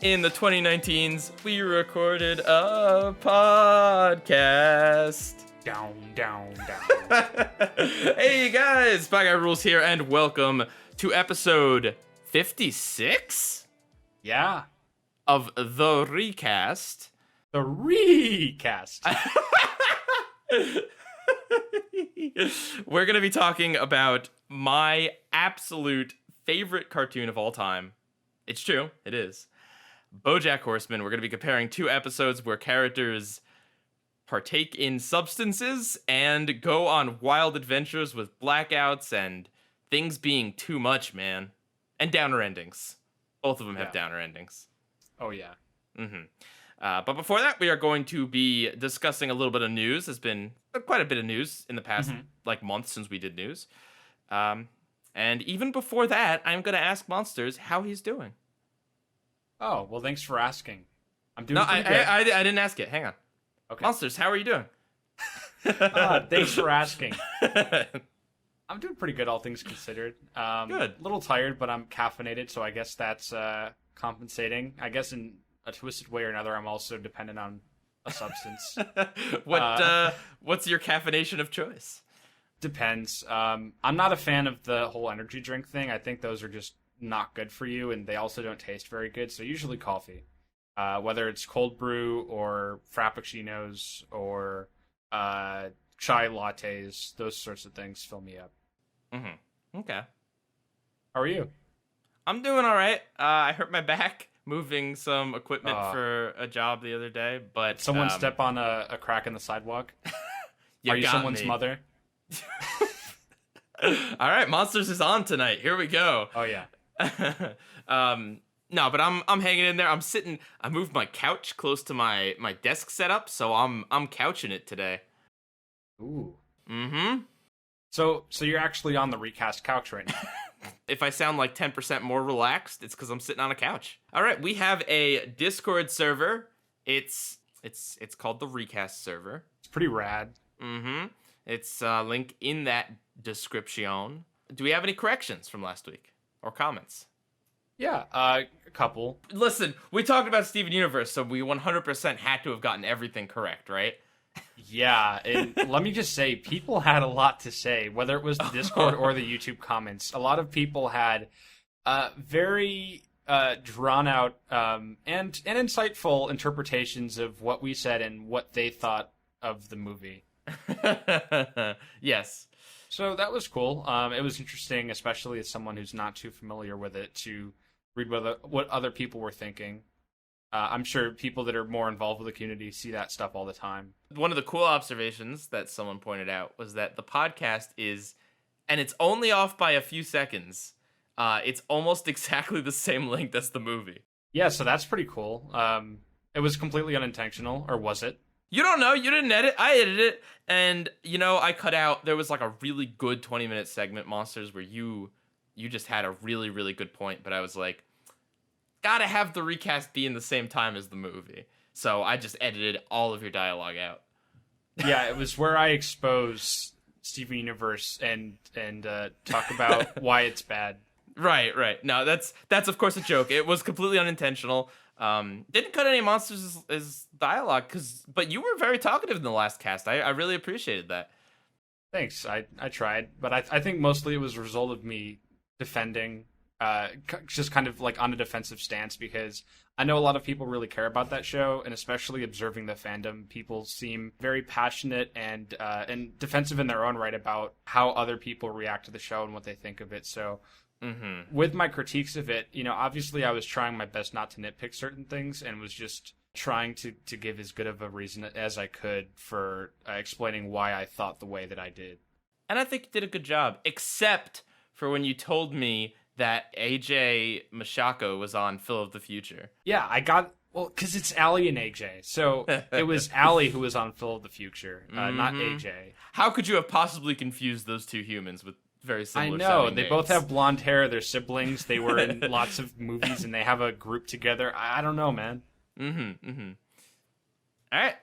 In the 2019s, we recorded a podcast. Down. Hey guys, PIEGUYRULZ here, and welcome to episode 56? Yeah. Of The Recast. The recast. We're going to be talking about my absolute favorite cartoon of all time. It's true, it is. BoJack Horseman. We're going to be comparing two episodes where characters partake in substances and go on wild adventures with blackouts and things being too much, man. And downer endings. Both of them have downer endings. Oh, yeah. But before that, we are going to be discussing a little bit of news. There's been quite a bit of news in the past month since we did news. And even before that, I'm going to ask Monsters how he's doing. Oh, well, thanks for asking. I'm doing pretty good. I didn't ask it. Hang on. Okay. Monsters, how are you doing? Thanks for asking. I'm doing pretty good, all things considered. Good. A little tired, but I'm caffeinated, so I guess that's compensating. I guess in a twisted way or another, I'm also dependent on a substance. What's your caffeination of choice? Depends. I'm not a fan of the whole energy drink thing. I think those are just not good for you, and they also don't taste very good. So usually coffee, whether it's cold brew or frappuccinos or chai lattes, those sorts of things fill me up. Okay. How are you? I'm doing all right. I hurt my back moving some equipment for a job the other day, but someone step on a crack in the sidewalk. Are you someone's mother? All right, Monsters is on tonight. Here we go. Oh yeah. No, but I'm hanging in there. I moved my couch close to my desk setup, so I'm couching it today. Ooh. So you're actually on the recast couch right now. If I sound like 10% more relaxed, it's because I'm sitting on a couch. All right, we have a Discord server. It's called the Recast server. It's pretty rad. It's link in that description. Do we have any corrections from last week or comments? Yeah, a couple. Listen, we talked about Steven Universe, so we 100% had to have gotten everything correct, right? Yeah, and let me just say, people had a lot to say, whether it was the Discord or the YouTube comments. A lot of people had very drawn out and insightful interpretations of what we said and what they thought of the movie. Yes. So that was cool. It was interesting, especially as someone who's not too familiar with it, to read what other people were thinking. I'm sure people that are more involved with the community see that stuff all the time. One of the cool observations that someone pointed out was that the podcast is, and it's only off by a few seconds, it's almost exactly the same length as the movie. Yeah, so that's pretty cool. It was completely unintentional, or was it? You don't know. You didn't edit. I edited it. And, I cut out, there was like a really good 20-minute segment, Monsters, where you just had a really, really good point. But I was like, gotta have the recast be in the same time as the movie. So I just edited all of your dialogue out. Yeah, it was where I expose Steven Universe and talk about why it's bad. Right. No, that's of course a joke. It was completely unintentional. Didn't cut any Monsters' as dialogue, but you were very talkative in the last cast. I really appreciated that. Thanks. I tried, but I think mostly it was a result of me defending, just kind of like on a defensive stance, because I know a lot of people really care about that show, and especially observing the fandom, people seem very passionate and defensive in their own right about how other people react to the show and what they think of it. So with my critiques of it, obviously I was trying my best not to nitpick certain things and was just trying to give as good of a reason as I could for explaining why I thought the way that I did. And I think you did a good job, except for when you told me that AJ Mashako was on Phil of the Future. Yeah, because it's Allie and AJ. So it was Allie who was on Phil of the Future, not AJ. How could you have possibly confused those two humans with very similar I know, they names? both have blonde hair, they're siblings, they were in lots of movies, and they have a group together. I don't know, man. All right,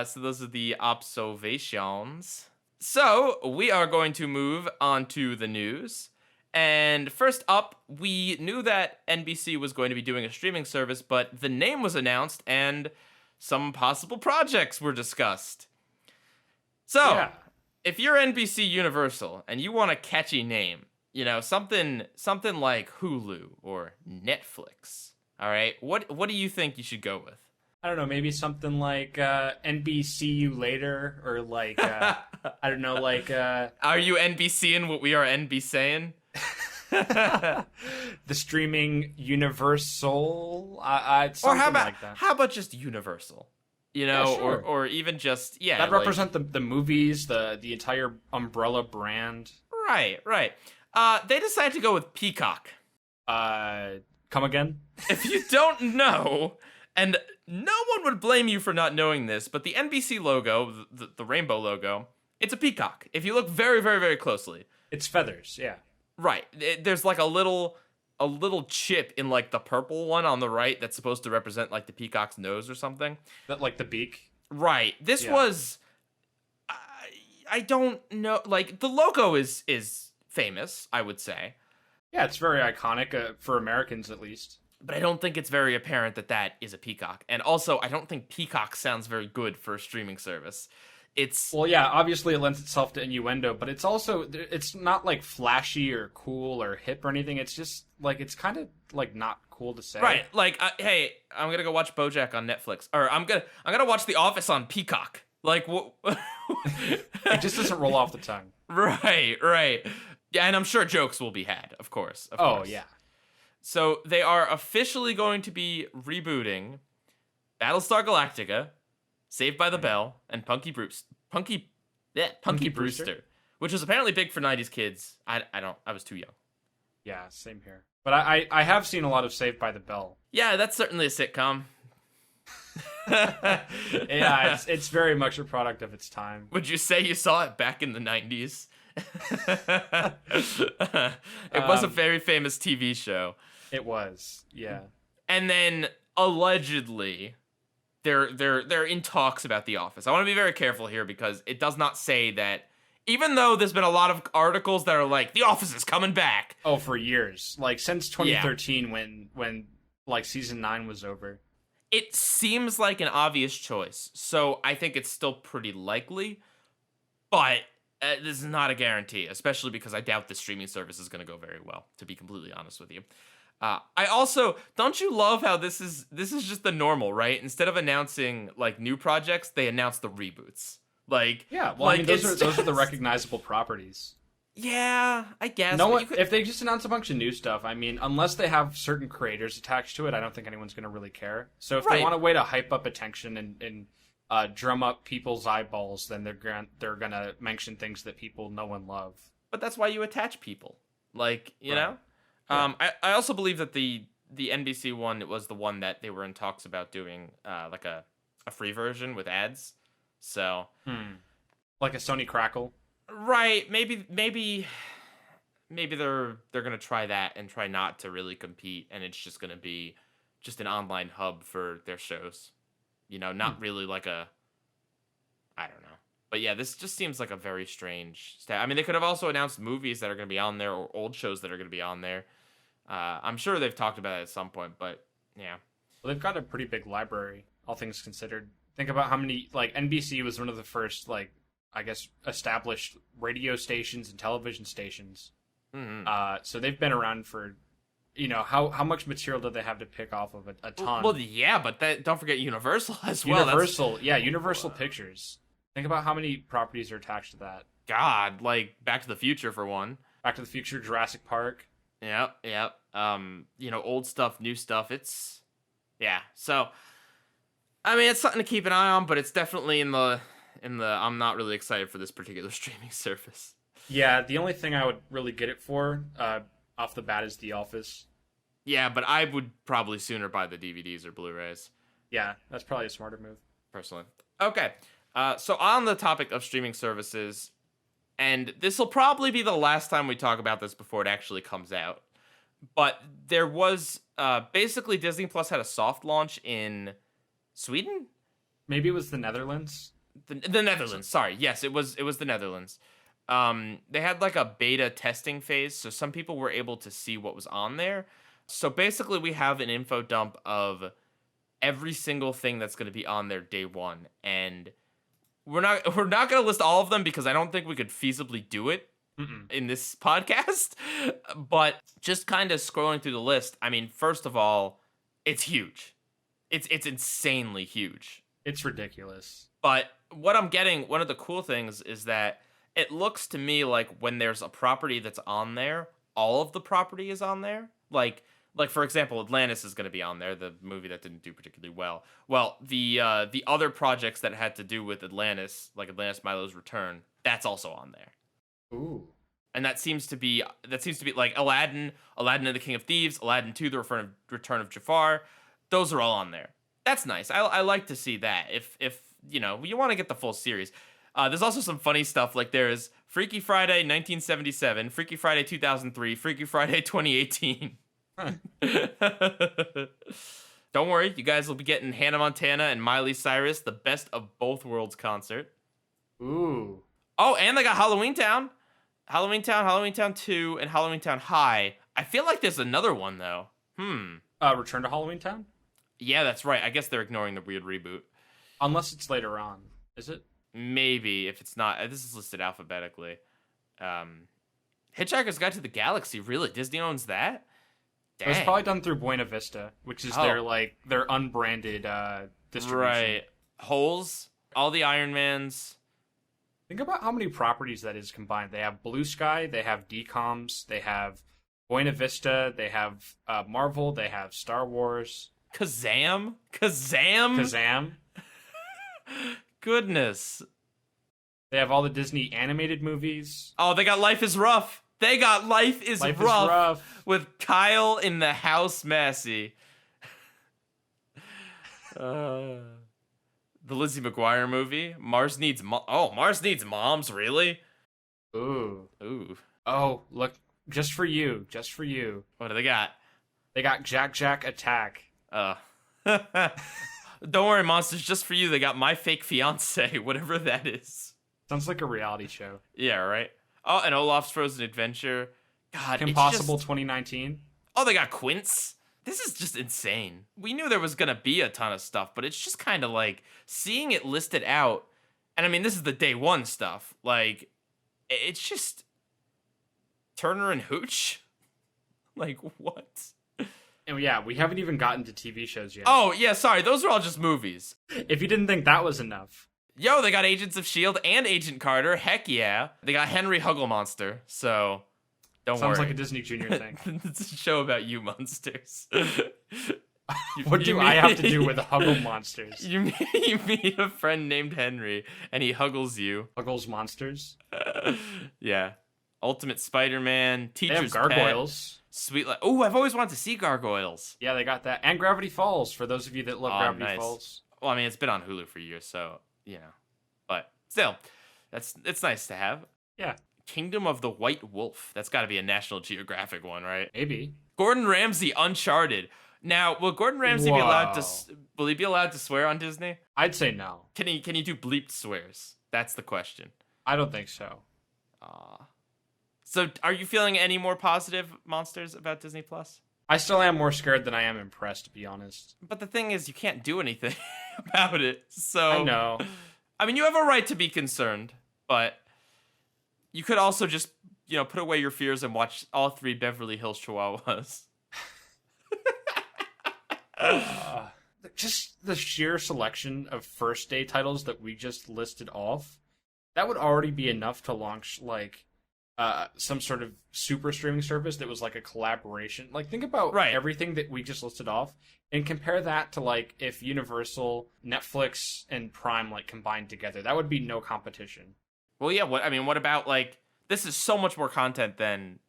so those are the observations. So we are going to move on to the news. And first up, we knew that NBC was going to be doing a streaming service, but the name was announced and some possible projects were discussed. So, Yeah. if you're NBC Universal and you want a catchy name, something like Hulu or Netflix, all right? What do you think you should go with? I don't know, maybe something like NBCU later, or like I don't know, like Are you NBCing what we are NBCing? the streaming Universal. Or how about like that. how about just Universal? Yeah, sure. or even just that represent the movies, the entire umbrella brand. Right. They decided to go with Peacock. Come again? If you don't know, and no one would blame you for not knowing this, but the NBC logo, the rainbow logo, it's a peacock. If you look very, very, very closely, it's feathers. Yeah. Right. There's like a little chip in like the purple one on the right that's supposed to represent like the peacock's nose or something. That like the beak. Right. This was. I don't know. Like the logo is famous, I would say. Yeah, it's very iconic for Americans at least. But I don't think it's very apparent that is a peacock. And also, I don't think peacock sounds very good for a streaming service. Well, yeah, obviously it lends itself to innuendo, but it's not like flashy or cool or hip or anything. It's just like, it's kind of like not cool to say. Right. Like, hey, I'm gonna go watch BoJack on Netflix, or I'm gonna watch The Office on Peacock. Like, what? It just doesn't roll off the tongue. Right. Yeah, and I'm sure jokes will be had, of course. Oh, yeah. So they are officially going to be rebooting Battlestar Galactica, Saved by the Bell, and Punky Brewster, which was apparently big for 90s kids. I was too young. Yeah, same here. But I have seen a lot of Saved by the Bell. Yeah, that's certainly a sitcom. Yeah, it's very much a product of its time. Would you say you saw it back in the 90s? It was a very famous TV show. It was, yeah. And then allegedly, they're in talks about The Office. I want to be very careful here because it does not say that. Even though there's been a lot of articles that are like The Office is coming back. Oh, for years, like since 2013, when like season 9 was over. It seems like an obvious choice, so I think it's still pretty likely. But this is not a guarantee, especially because I doubt the streaming service is going to go very well. To be completely honest with you. I also don't you love how this is just the normal, right? Instead of announcing like new projects, they announce the reboots. Like yeah, well, like, I mean, those are the recognizable properties. Yeah, I guess. If they just announce a bunch of new stuff, I mean, unless they have certain creators attached to it, I don't think anyone's going to really care. So if they want a way to hype up attention and drum up people's eyeballs, then they're gonna mention things that people know and love. But that's why you attach people, like you know. Yeah. I also believe that the NBC one was the one that they were in talks about doing like a free version with ads. So like a Sony Crackle. Right, maybe they're gonna try that and try not to really compete, and it's just gonna be just an online hub for their shows. Not really like I don't know. But yeah, this just seems like a very strange step. I mean, they could have also announced movies that are gonna be on there or old shows that are gonna be on there. I'm sure they've talked about it at some point, but yeah. Well, they've got a pretty big library, all things considered. Think about how many, like, NBC was one of the first, like, I guess, established radio stations and television stations. Mm-hmm. So they've been around for, how much material do they have to pick off of a ton? Well, yeah, but don't forget Universal as well. Universal Pictures. Think about how many properties are attached to that. God, like Back to the Future for one. Back to the Future, Jurassic Park. Yep. Old stuff, new stuff. Yeah. So, I mean, it's something to keep an eye on, but it's definitely in the. I'm not really excited for this particular streaming service. Yeah, the only thing I would really get it for, off the bat, is The Office. Yeah, but I would probably sooner buy the DVDs or Blu-rays. Yeah, that's probably a smarter move. Personally. Okay. So on the topic of streaming services, and this will probably be the last time we talk about this before it actually comes out, but there was basically Disney Plus had a soft launch in Sweden? Maybe it was the Netherlands? The Netherlands, sorry. Yes, it was the Netherlands. they had like a beta testing phase, so some people were able to see what was on there. So basically, we have an info dump of every single thing that's going to be on there day one, and we're not going to list all of them because I don't think we could feasibly do it in this podcast. But just kind of scrolling through the list, I mean, first of all, it's huge. It's insanely huge. It's ridiculous. But what I'm getting, one of the cool things is that it looks to me like when there's a property that's on there, all of the property is on there. Like for example, Atlantis is going to be on there, the movie that didn't do particularly well. Well, the other projects that had to do with Atlantis, like Atlantis Milo's Return, that's also on there. Ooh. And that seems to be like Aladdin and the King of Thieves, Aladdin 2, the Return of Jafar. Those are all on there. That's nice. I like to see that. If you know, you want to get the full series. There's also some funny stuff, like there's Freaky Friday 1977, Freaky Friday 2003, Freaky Friday 2018. Don't worry, you guys will be getting Hannah Montana and Miley Cyrus, the Best of Both Worlds concert. Ooh. Oh, and they got Halloween Town, Halloween Town 2, and Halloween Town High. I feel like there's another one though. Return to Halloween Town? Yeah, that's right. I guess they're ignoring the weird reboot. Unless it's later on. Is it? Maybe, if it's not. This is listed alphabetically. Hitchhiker's Guide to the Galaxy, really? Disney owns that? Dang. It was probably done through Buena Vista, which is their unbranded distribution. Right. Holes, all the Iron Mans. Think about how many properties that is combined. They have Blue Sky, they have DComs, they have Buena Vista, they have Marvel, they have Star Wars. Kazam? Goodness. They have all the Disney animated movies. Oh, they got Life is Rough. They got Life is Rough with Kyle in the House Massey. The Lizzie McGuire movie. Mars Needs Moms, really? Ooh. Oh, look, just for you. What do they got? They got Jack Attack. Don't worry, Monsters, just for you, they got My Fake Fiance, whatever that is. Sounds like a reality show. Yeah, right? Oh, and Olaf's Frozen Adventure. God, Impossible 2019. Oh, they got Quince. This is just insane. We knew there was going to be a ton of stuff, but it's just kind of like seeing it listed out. And I mean, this is the day one stuff. Like, it's just Turner and Hooch. Like, what? And yeah, we haven't even gotten to TV shows yet. Oh, yeah, sorry. Those are all just movies. If you didn't think that was enough. Yo, they got Agents of S.H.I.E.L.D. and Agent Carter. Heck yeah. They got Henry Hugglemonster, so don't worry. Sounds like a Disney Junior thing. It's a show about you monsters. What do I have to do with Huggle Monsters? You meet a friend named Henry, and he huggles you. Huggles Monsters? Yeah. Ultimate Spider-Man, Teacher's They have gargoyles. Pet, Sweet Oh, I've always wanted to see gargoyles. Yeah, they got that. And Gravity Falls, for those of you that love Gravity Falls. Well, I mean, it's been on Hulu for years, so, you know. But still, it's nice to have. Yeah. Kingdom of the White Wolf. That's got to be a National Geographic one, right? Maybe. Gordon Ramsay, Uncharted. Now, will Gordon Ramsay be allowed to? Will he be allowed to swear on Disney? I'd say no. Can he do bleeped swears? That's the question. I don't think so. So, are you feeling any more positive, Monsters, about Disney Plus? I still am more scared than I am impressed, to be honest. But the thing is, you can't do anything about it. So I know. I mean, you have a right to be concerned, but you could also just, put away your fears and watch all 3 Beverly Hills Chihuahuas. Just the sheer selection of first day titles that we just listed off, that would already be enough to launch, some sort of super streaming service that was like a collaboration. Like, think about everything that we just listed off and compare that to if Universal, Netflix, and Prime combined together. That would be no competition. Well, yeah. What about this is so much more content than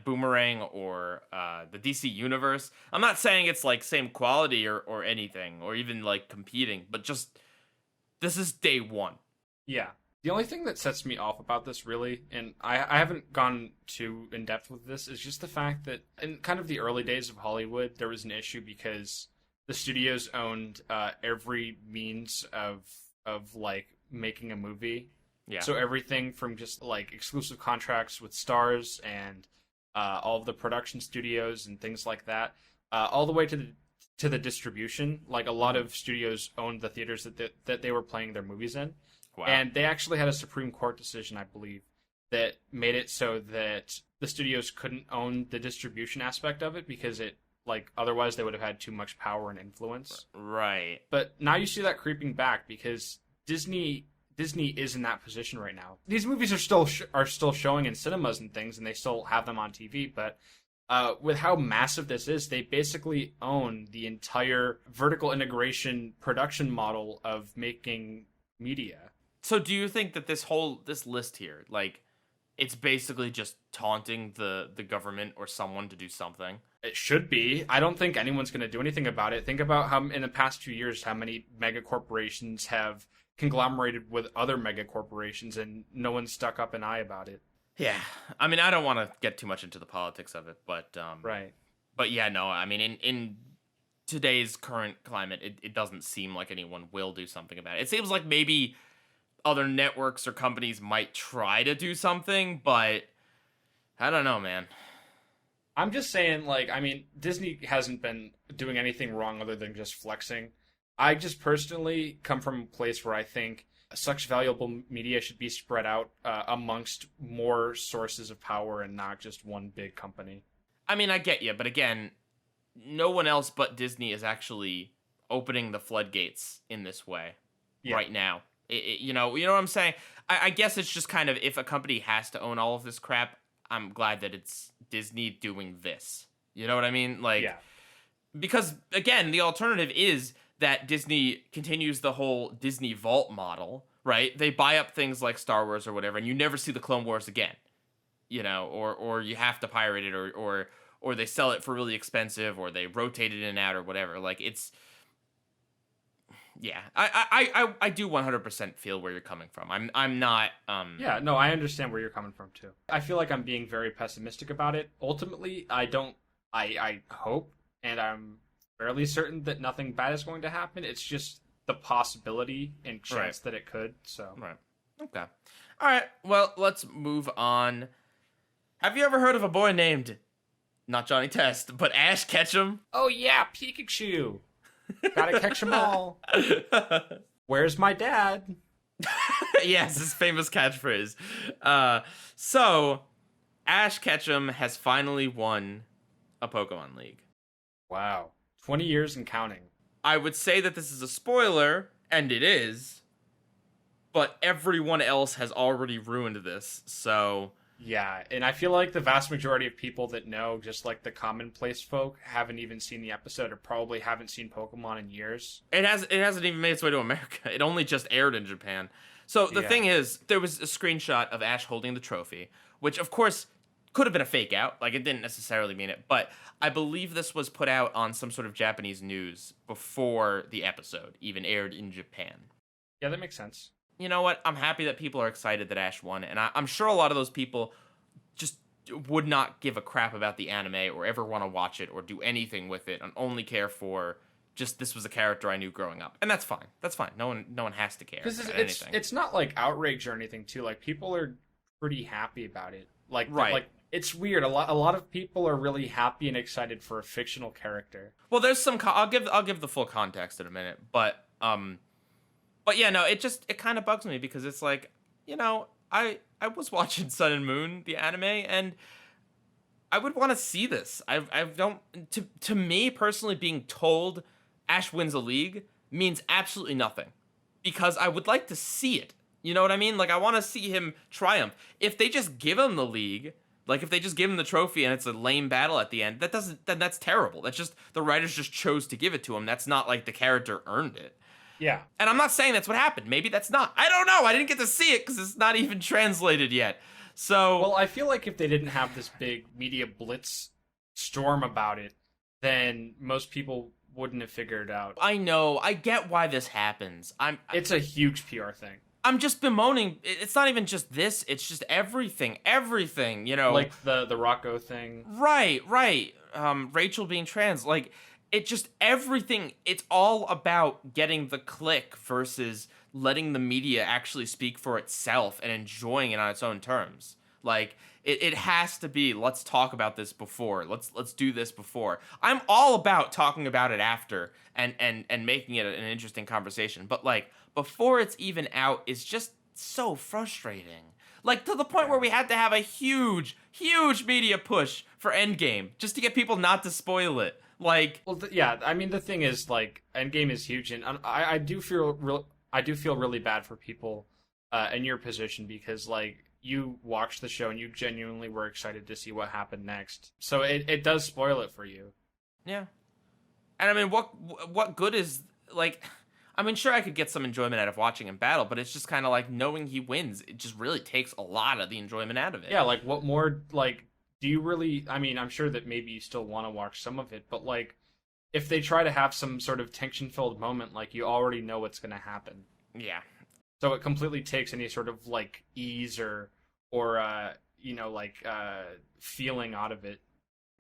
Boomerang or the DC Universe. I'm not saying it's same quality or anything or even competing, but just this is day one. Yeah. The only thing that sets me off about this, really, and I haven't gone too in-depth with this, is just the fact that in kind of the early days of Hollywood, there was an issue because the studios owned every means of making a movie. Yeah. So everything from just like exclusive contracts with stars and all of the production studios and things like that, all the way to the distribution. Like a lot of studios owned the theaters that they were playing their movies in. Wow. And they actually had a Supreme Court decision, I believe, that made it so that the studios couldn't own the distribution aspect of it because it, like, otherwise they would have had too much power and influence. Right. But now you see that creeping back because Disney is in that position right now. These movies are still showing in cinemas and things, and they still have them on TV. But with how massive this is, they basically own the entire vertical integration production model of making media. So do you think that this list here, like, it's basically just taunting the government or someone to do something? It should be. I don't think anyone's going to do anything about it. Think about how in the past 2 years, how many mega corporations have conglomerated with other mega corporations, and no one stuck up an eye about it. Yeah. I mean, I don't want to get too much into the politics of it, but Right. But yeah, no, I mean, in today's current climate, it doesn't seem like anyone will do something about it. It seems like maybe other networks or companies might try to do something, but I don't know, man. I'm just saying, like, I mean, Disney hasn't been doing anything wrong other than just flexing. I just personally come from a place where I think such valuable media should be spread out amongst more sources of power and not just one big company. I mean, I get you, but again, no one else but Disney is actually opening the floodgates in this way right now. You know what I'm saying? I guess it's just kind of, if a company has to own all of this crap, I'm glad that it's Disney doing this. You know what I mean? Like, because again, the alternative is that Disney continues the whole Disney Vault model, right? They buy up things like Star Wars or whatever, and you never see the Clone Wars again. You know, or you have to pirate it, or they sell it for really expensive, or they rotate it in and out, or whatever. Like, it's, yeah, I do 100% feel where you're coming from. I'm not. Yeah, no, I understand where you're coming from too. I feel like I'm being very pessimistic about it. Ultimately, I don't. I hope, and I'm fairly certain that nothing bad is going to happen. It's just the possibility and chance that it could. So right. Okay. All right. Well, let's move on. Have you ever heard of a boy named, not Johnny Test, but Ash Ketchum? Oh yeah, Pikachu. Gotta catch them all. Where's my dad? Yes, his famous catchphrase. So, Ash Ketchum has finally won a Pokemon League. Wow. 20 years and counting. I would say that this is a spoiler, and it is, but everyone else has already ruined this, so... Yeah, and I feel like the vast majority of people that know, just like the commonplace folk, haven't even seen the episode or probably haven't seen Pokemon in years. It hasn't even made its way to America. It only just aired in Japan. So the thing is, there was a screenshot of Ash holding the trophy, which of course could have been a fake out. Like, it didn't necessarily mean it, but I believe this was put out on some sort of Japanese news before the episode even aired in Japan. Yeah, that makes sense. You know what? I'm happy that people are excited that Ash won, and I'm sure a lot of those people just would not give a crap about the anime or ever want to watch it or do anything with it and only care for just this was a character I knew growing up. And that's fine. That's fine. No one has to care about anything. It's not like outrage or anything too. Like, people are pretty happy about it. Like, like, it's weird. A lot of people are really happy and excited for a fictional character. Well, there's some I'll give the full context in a minute, but yeah, no, it kind of bugs me because it's like, you know, I was watching Sun and Moon, the anime, and I would want to see this. I don't, to me personally, being told Ash wins a league means absolutely nothing because I would like to see it. You know what I mean? Like, I want to see him triumph. If they just give him the league, like if they just give him the trophy and it's a lame battle at the end, that's terrible. That's just, the writers just chose to give it to him. That's not like the character earned it. Yeah. And I'm not saying that's what happened. Maybe that's not. I don't know. I didn't get to see it because it's not even translated yet. So... Well, I feel like if they didn't have this big media blitz storm about it, then most people wouldn't have figured it out. I know. I get why this happens. It's a huge PR thing. I'm just bemoaning. It's not even just this. It's just everything, you know. Like the Rocco thing. Right. Rachel being trans. Like, it just, everything, it's all about getting the click versus letting the media actually speak for itself and enjoying it on its own terms. Like it has to be, let's talk about this before. Let's do this before. I'm all about talking about it after and making it an interesting conversation. But like before it's even out is just so frustrating. Like to the point where we had to have a huge media push for Endgame just to get people not to spoil it. Like, well, yeah. I mean, the thing is, like, Endgame is huge, and I do feel really bad for people in your position because, like, you watched the show and you genuinely were excited to see what happened next. So it does spoil it for you. Yeah. And I mean, what good is, like, I mean, sure, I could get some enjoyment out of watching him battle, but it's just kind of like knowing he wins. It just really takes a lot of the enjoyment out of it. Yeah, like, what more, like, do you really, I mean, I'm sure that maybe you still want to watch some of it, but, like, if they try to have some sort of tension-filled moment, like, you already know what's going to happen. Yeah. So it completely takes any sort of, like, ease or feeling out of it.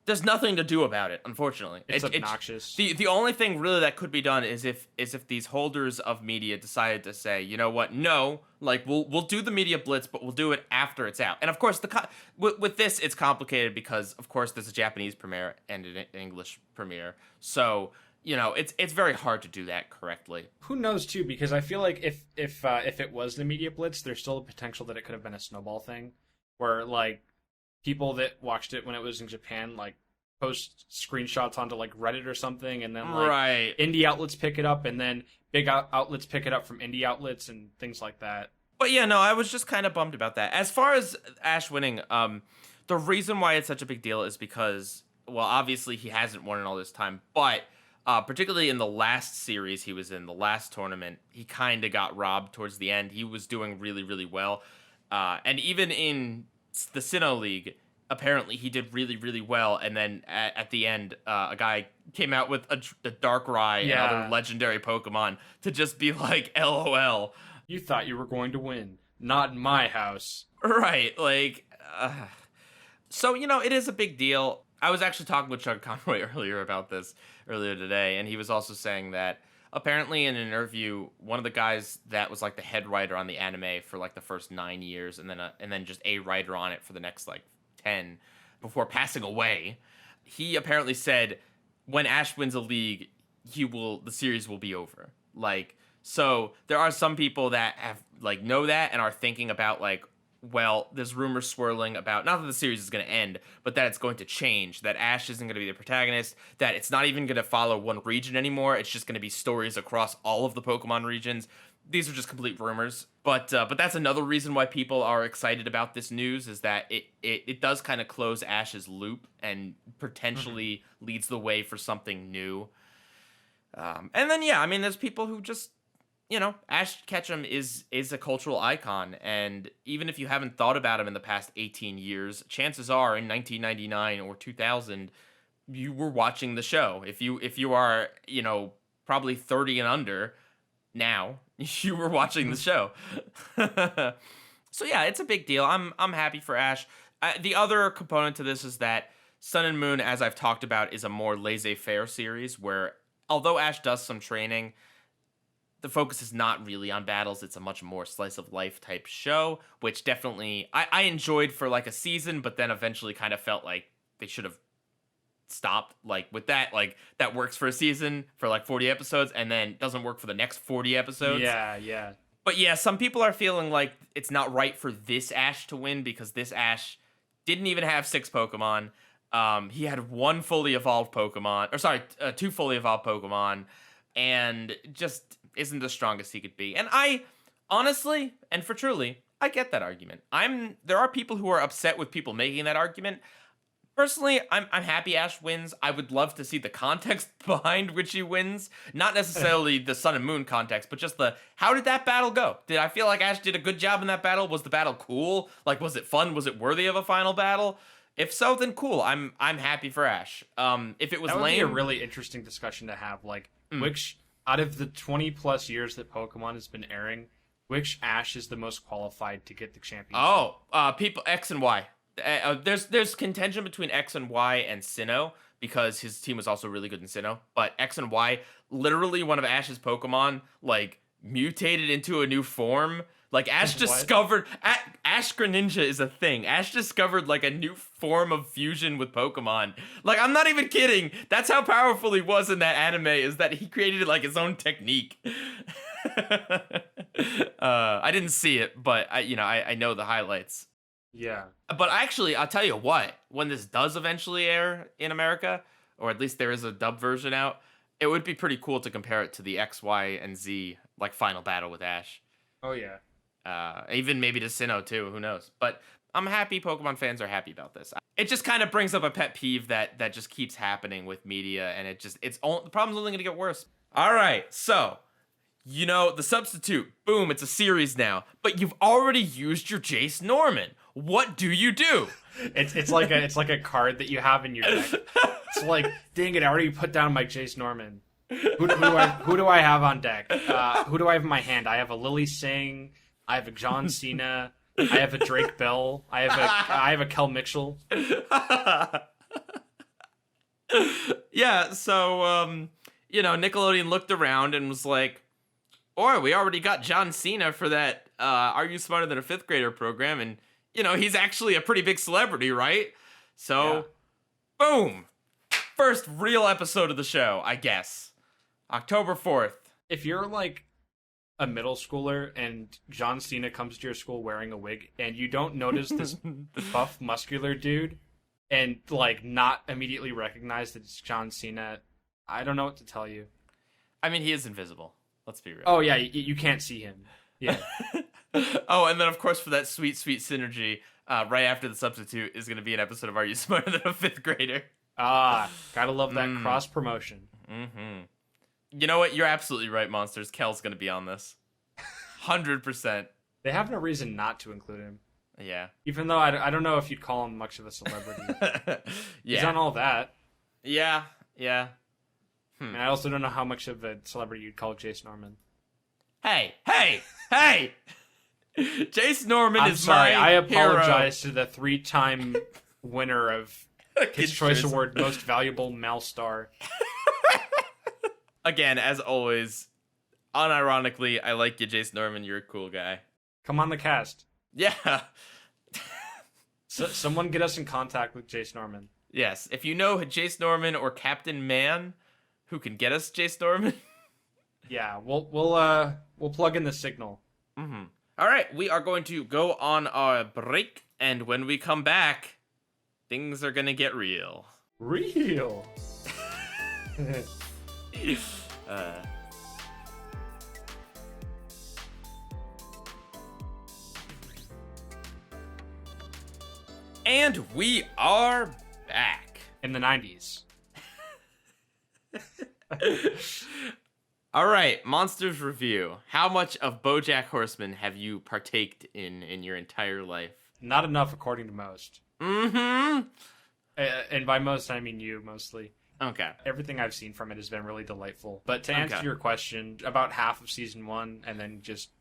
There's nothing to do about it, unfortunately. It's obnoxious. The only thing really that could be done is if these holders of media decided to say, you know what, no, like we'll do the media blitz, but we'll do it after it's out. And of course, with this, it's complicated because of course there's a Japanese premiere and an English premiere, so you know it's very hard to do that correctly. Who knows too? Because I feel like if it was the media blitz, there's still a potential that it could have been a snowball thing, where like people that watched it when it was in Japan, like, post screenshots onto, like, Reddit or something, and then, like, right. Indie outlets pick it up, and then big outlets pick it up from indie outlets and things like that. But yeah, no, I was just kind of bummed about that. As far as Ash winning, the reason why it's such a big deal is because, well, obviously he hasn't won in all this time, but particularly in the last series he was in, the last tournament, he kind of got robbed towards the end. He was doing really, really well. And even in the Sinnoh League, apparently he did really, really well, and then at the end, a guy came out with a Darkrai and other legendary Pokemon to just be like, LOL. You thought you were going to win. Not in my house. Right, like... So, you know, it is a big deal. I was actually talking with Chuck Conroy earlier today, and he was also saying that apparently in an interview, one of the guys that was like the head writer on the anime for like the first 9 years, and then just a writer on it for the next like 10 before passing away, he apparently said when Ash wins a league, the series will be over. Like, so there are some people that have like know that and are thinking about like, well, there's rumors swirling about, not that the series is going to end, but that it's going to change, that Ash isn't going to be the protagonist, that it's not even going to follow one region anymore, it's just going to be stories across all of the Pokemon regions. These are just complete rumors. But that's another reason why people are excited about this news, is that it does kind of close Ash's loop and potentially leads the way for something new. And then, yeah, I mean, there's people who just, you know, Ash Ketchum is a cultural icon, and even if you haven't thought about him in the past 18 years, chances are in 1999 or 2000, you were watching the show. If you are, you know, probably 30 and under now, you were watching the show. So yeah, it's a big deal. I'm happy for Ash. The other component to this is that Sun and Moon, as I've talked about, is a more laissez-faire series where, although Ash does some training, the focus is not really on battles. It's a much more slice of life type show, which definitely I enjoyed for like a season, but then eventually kind of felt like they should have stopped. Like with that, like that works for a season for like 40 episodes and then doesn't work for the next 40 episodes. Yeah. But yeah, some people are feeling like it's not right for this Ash to win because this Ash didn't even have 6 Pokemon. He had 1 fully evolved Pokemon, or sorry, 2 fully evolved Pokemon, and just isn't the strongest he could be. And I, honestly, and for truly, I get that argument. There are people who are upset with people making that argument. Personally, I'm happy Ash wins. I would love to see the context behind which he wins. Not necessarily the Sun and Moon context, but just how did that battle go? Did I feel like Ash did a good job in that battle? Was the battle cool? Like, was it fun? Was it worthy of a final battle? If so, then cool. I'm happy for Ash. If it was that would lame, be a really interesting discussion to have. Like, which out of the 20 plus years that Pokemon has been airing, which Ash is the most qualified to get the championship? People X and Y. There's contention between X and Y and Sinnoh because his team was also really good in Sinnoh. But X and Y, literally one of Ash's Pokemon, like mutated into a new form. Like, Ash discovered... Ash Greninja is a thing. Ash discovered, like, a new form of fusion with Pokemon. Like, I'm not even kidding. That's how powerful he was in that anime, is that he created, like, his own technique. I didn't see it, but, I know the highlights. Yeah. But actually, I'll tell you what. When this does eventually air in America, or at least there is a dub version out, it would be pretty cool to compare it to the X, Y, and Z, like, final battle with Ash. Oh, yeah. Even maybe to Sinnoh too, who knows? But I'm happy Pokemon fans are happy about this. It just kind of brings up a pet peeve that just keeps happening with media, and the problem's only gonna get worse. All right, so The Substitute, boom, it's a series now, but you've already used your Jace Norman. What do you do? It's like a card that you have in your deck. It's like, dang it, I already put down my Jace Norman. Who do I have on deck? Who do I have in my hand? I have a Lily Singh. I have a John Cena. I have a Drake Bell. I have a Kel Mitchell. Yeah, so Nickelodeon looked around and was like, "Or we already got John Cena for that Are You Smarter Than a Fifth Grader program, and he's actually a pretty big celebrity, right?" So, boom, first real episode of the show, I guess, October 4th. If you're like a middle schooler and John Cena comes to your school wearing a wig and you don't notice this buff muscular dude and like not immediately recognize that it's John Cena, I don't know what to tell you. I mean, he is invisible. Let's be real. Oh yeah, you can't see him. Yeah. Oh, and then of course for that sweet synergy, right after The Substitute is going to be an episode of Are You Smarter Than a Fifth Grader? Ah, gotta love that cross promotion. Mm-hmm. You know what? You're absolutely right, Monsters. Kel's going to be on this. 100%. They have no reason not to include him. Yeah. Even though I don't know if you'd call him much of a celebrity. Yeah. He's on all that. Yeah. And I also don't know how much of a celebrity you'd call Jace Norman. Hey! Jace Norman is sorry, my I apologize hero. to the 3-time winner of Kids' Choice Award Most Valuable Male Star. Again, as always, unironically, I like you, Jace Norman. You're a cool guy. Come on the cast. Yeah. Someone get us in contact with Jace Norman. Yes. If you know Jace Norman or Captain Man who can get us Jace Norman. Yeah, we'll plug in the signal. Mm-hmm. All right, we are going to go on our break, and when we come back, things are going to get real. Real? And we are back. In the 90s. All right, Monsters Review. How much of BoJack Horseman have you partaked in your entire life? Not enough, according to most. Mm-hmm. And by most, I mean you, mostly. Okay. Everything I've seen from it has been really delightful. But to answer your question, about half of season 1, and then just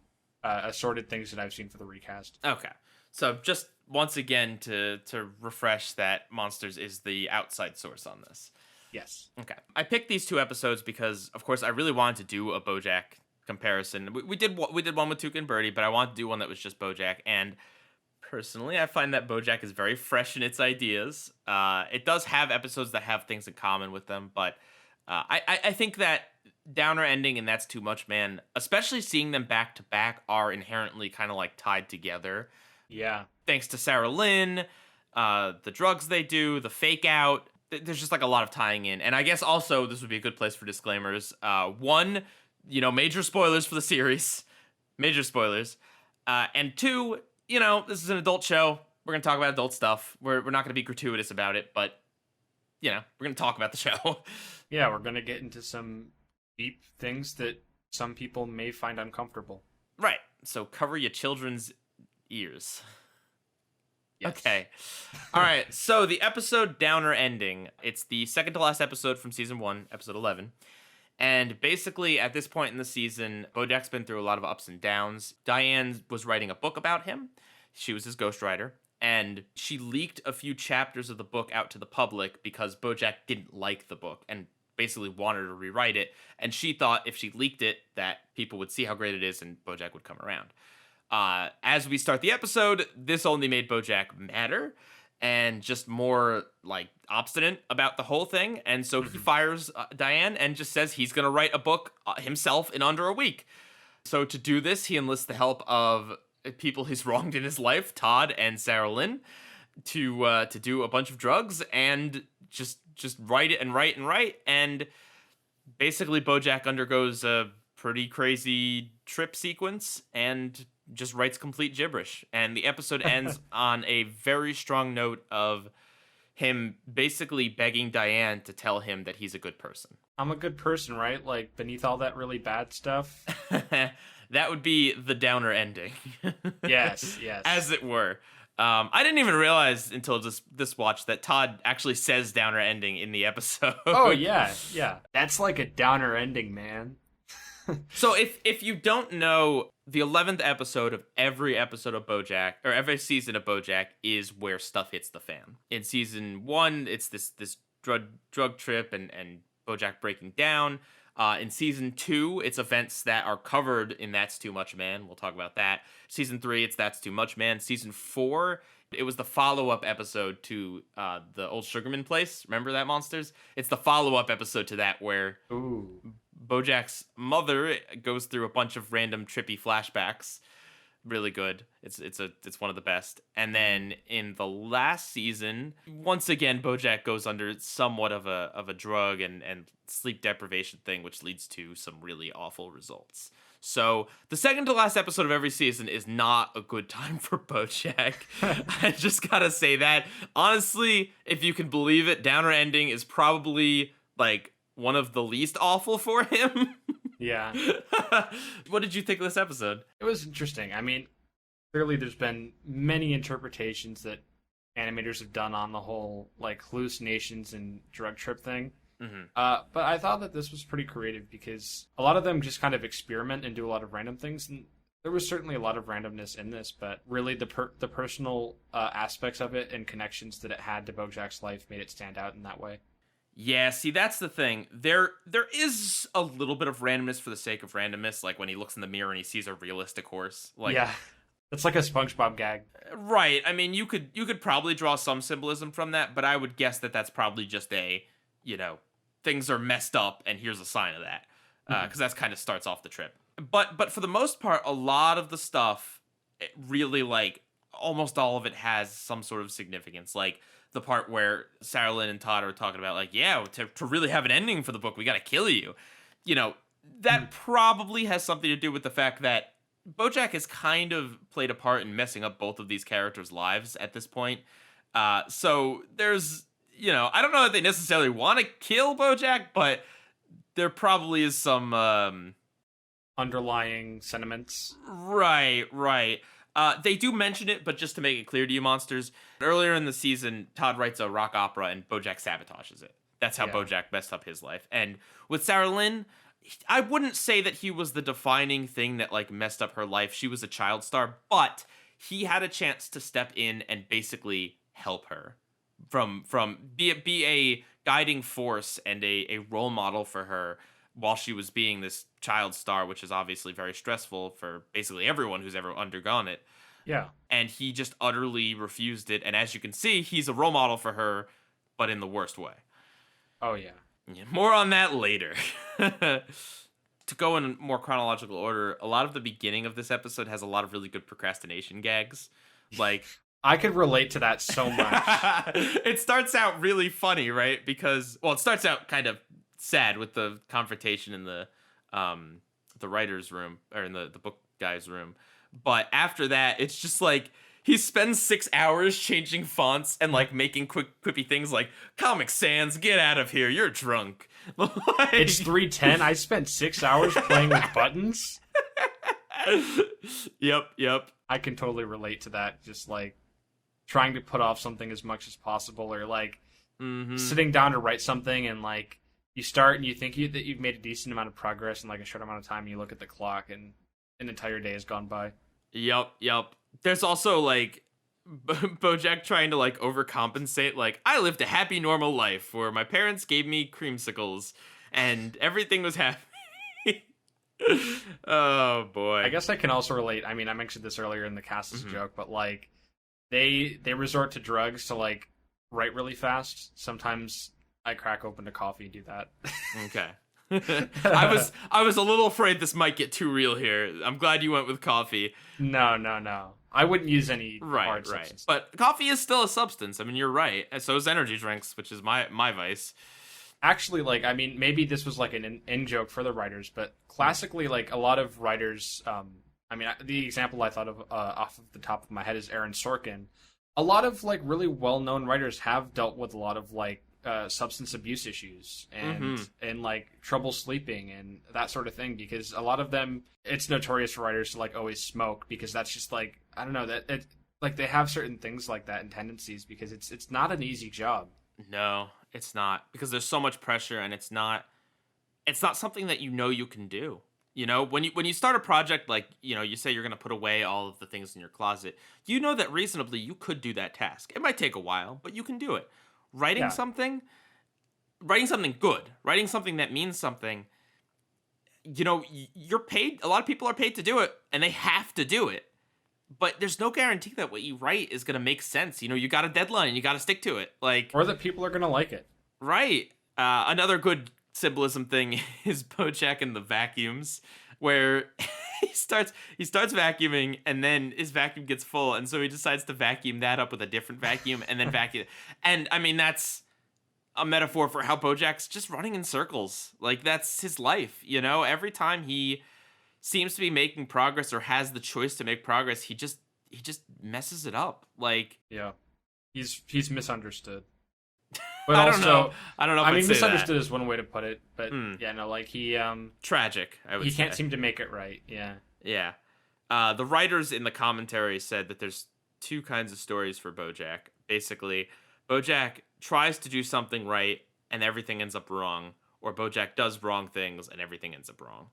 assorted things that I've seen for the recast. Okay. So just once again to refresh that Monsters is the outside source on this. Yes. Okay. I picked these 2 episodes because, of course, I really wanted to do a BoJack comparison. We did one with Tuca and Birdie, but I wanted to do one that was just BoJack. And personally, I find that BoJack is very fresh in its ideas. It does have episodes that have things in common with them, but I think that downer ending and That's Too Much, Man, especially seeing them back to back, are inherently kind of like tied together. Yeah. Thanks to Sarah Lynn, the drugs they do, the fake out. There's just like a lot of tying in. And I guess also this would be a good place for disclaimers. 1, major spoilers for the series. Major spoilers. And 2, this is an adult show. We're going to talk about adult stuff. We're not going to be gratuitous about it, but, we're going to talk about the show. Yeah, we're going to get into some deep things that some people may find uncomfortable. Right. So cover your children's ears. Yes. Okay. All right. So the episode Downer Ending. It's the second to last episode from season 1, episode 11. And basically, at this point in the season, BoJack's been through a lot of ups and downs. Diane was writing a book about him. She was his ghostwriter. And she leaked a few chapters of the book out to the public because BoJack didn't like the book. And basically wanted to rewrite it. And she thought if she leaked it, that people would see how great it is and BoJack would come around. As we start the episode, this only made BoJack madder and just more like obstinate about the whole thing. And so he fires Diane and just says he's going to write a book himself in under a week. So to do this, he enlists the help of people he's wronged in his life, Todd and Sarah Lynn, to do a bunch of drugs and just write it and write and write. And basically BoJack undergoes a pretty crazy trip sequence and just writes complete gibberish. And the episode ends on a very strong note of him basically begging Diane to tell him that he's a good person. I'm a good person, right? Like, beneath all that really bad stuff? That would be the downer ending. Yes. As it were. I didn't even realize until just this watch that Todd actually says downer ending in the episode. Oh, yeah. That's like a downer ending, man. So if you don't know, the 11th episode of every episode of BoJack, or every season of BoJack, is where stuff hits the fan. In season 1, it's this drug trip and BoJack breaking down. In season 2, it's events that are covered in That's Too Much Man. We'll talk about that. Season 3, it's That's Too Much Man. Season 4, it was the follow-up episode to the old Sugarman place. Remember that, Monsters? It's the follow-up episode to that where BoJack's mother goes through a bunch of random trippy flashbacks. Really good. It's one of the best. And then in the last season, once again, BoJack goes under somewhat of a drug and sleep deprivation thing, which leads to some really awful results. So the second to last episode of every season is not a good time for BoJack. I just gotta say that. Honestly, if you can believe it, downer ending is probably like one of the least awful for him. Yeah. What did you think of this episode? It was interesting. I mean, clearly there's been many interpretations that animators have done on the whole like hallucinations and drug trip thing. But I thought that this was pretty creative because a lot of them just kind of experiment and do a lot of random things. And there was certainly a lot of randomness in this, but really the personal aspects of it and connections that it had to BoJack's life made it stand out in that way. Yeah, see, that's the thing. There is a little bit of randomness for the sake of randomness, like when he looks in the mirror and he sees a realistic horse. Like, yeah, it's like a SpongeBob gag. Right. I mean, you could probably draw some symbolism from that, but I would guess that that's probably just things are messed up and here's a sign of that. Because that kind of starts off the trip. But for the most part, a lot of the stuff, it really, like, almost all of it has some sort of significance. Like, the part where Sarah Lynn and Todd are talking about, like, yeah, to really have an ending for the book, we gotta kill you. That probably has something to do with the fact that BoJack has kind of played a part in messing up both of these characters' lives at this point. So there's, I don't know that they necessarily want to kill BoJack, but there probably is some underlying sentiments. Right. They do mention it, but just to make it clear to you, Monsters, earlier in the season, Todd writes a rock opera and BoJack sabotages it. That's how BoJack messed up his life. And with Sarah Lynn, I wouldn't say that he was the defining thing that, like, messed up her life. She was a child star, but he had a chance to step in and basically help her be a guiding force and a role model for her while she was being this child star, which is obviously very stressful for basically everyone who's ever undergone it. Yeah. And he just utterly refused it. And as you can see, he's a role model for her, but in the worst way. Oh, yeah. More on that later. To go in more chronological order, a lot of the beginning of this episode has a lot of really good procrastination gags. Like, I could relate to that so much. It starts out really funny, right? Because, well, it starts out kind of sad with the confrontation in the writer's room, or in the book guy's room. But after that, it's just like he spends 6 hours changing fonts and like making quippy things like Comic Sans, get out of here, you're drunk. Like, it's 3:10. I spent 6 hours playing with buttons. Yep. I can totally relate to that. Just like trying to put off something as much as possible, or like sitting down to write something and like you start and you think that you've made a decent amount of progress in like a short amount of time, and you look at the clock and an entire day has gone by. Yep. There's also like BoJack trying to like overcompensate, like, I lived a happy normal life where my parents gave me creamsicles and everything was happy. Oh boy. I guess I can also relate. I mean, I mentioned this earlier in the cast as a joke, but like they resort to drugs to like write really fast. Sometimes I crack open a coffee and do that. Okay. I was a little afraid this might get too real here. I'm glad you went with coffee. No. I wouldn't use any hard substance. But coffee is still a substance. I mean, you're right. And so is energy drinks, which is my vice. Actually, like, I mean, maybe this was like an in-joke for the writers, but classically, like, a lot of writers, I mean, the example I thought of off of the top of my head is Aaron Sorkin. A lot of, like, really well-known writers have dealt with a lot of, like, substance abuse issues and like trouble sleeping and that sort of thing, because a lot of them, it's notorious for writers to like always smoke, because that's just like, I don't know, that it, like they have certain things like that and tendencies, because it's not an easy job. No, it's not, because there's so much pressure, and it's not something that you can do. You know, when you start a project, like, you know, you say you're going to put away all of the things in your closet, you know that reasonably you could do that task. It might take a while, but you can do it. Writing something good, writing something that means something, you know, you're paid, a lot of people are paid to do it, and they have to do it. But there's no guarantee that what you write is going to make sense. You know, you got a deadline, you got to stick to it. Like, or that people are going to like it. Right. Another good symbolism thing is BoJack and the vacuums, where he starts vacuuming, and then his vacuum gets full, and so he decides to vacuum that up with a different vacuum, and then vacuum. And I mean, that's a metaphor for how BoJack's just running in circles. Like, that's his life, you know? Every time he seems to be making progress or has the choice to make progress, he just messes it up. Like, yeah, he's misunderstood. But I also, I don't know. If I mean, misunderstood that. is one way to put it, but yeah, no, like he tragic. I would. He can't seem to make it right. Yeah. Yeah. The writers in the commentary said that there's two kinds of stories for BoJack. Basically, BoJack tries to do something right and everything ends up wrong, or BoJack does wrong things and everything ends up wrong.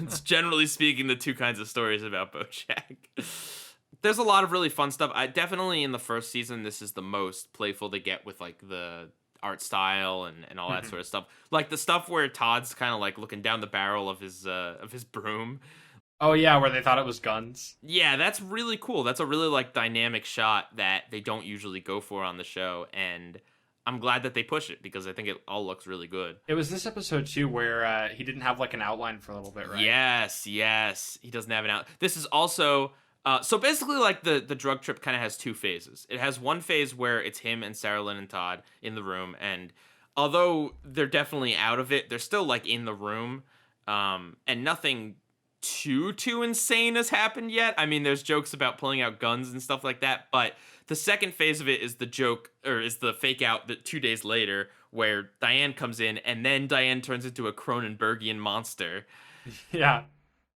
It's generally speaking the two kinds of stories about BoJack. There's a lot of really fun stuff. I definitely, in the first season, this is the most playful they get with like the art style and all that sort of stuff. Like the stuff where Todd's kind of like looking down the barrel of his broom. Oh yeah, where they thought it was guns. Yeah, that's really cool. That's a really like dynamic shot that they don't usually go for on the show, and I'm glad that they push it, because I think it all looks really good. It was this episode too where he didn't have like an outline for a little bit, right? Yes, he doesn't have an out. This is also so basically, like, the drug trip kind of has two phases. It has one phase where it's him and Sarah Lynn and Todd in the room, and although they're definitely out of it, they're still like in the room, and nothing too insane has happened yet. I mean, there's jokes about pulling out guns and stuff like that, but the second phase of it is the joke, or is the fake out that 2 days later, where Diane comes in, and then Diane turns into a Cronenbergian monster. Yeah.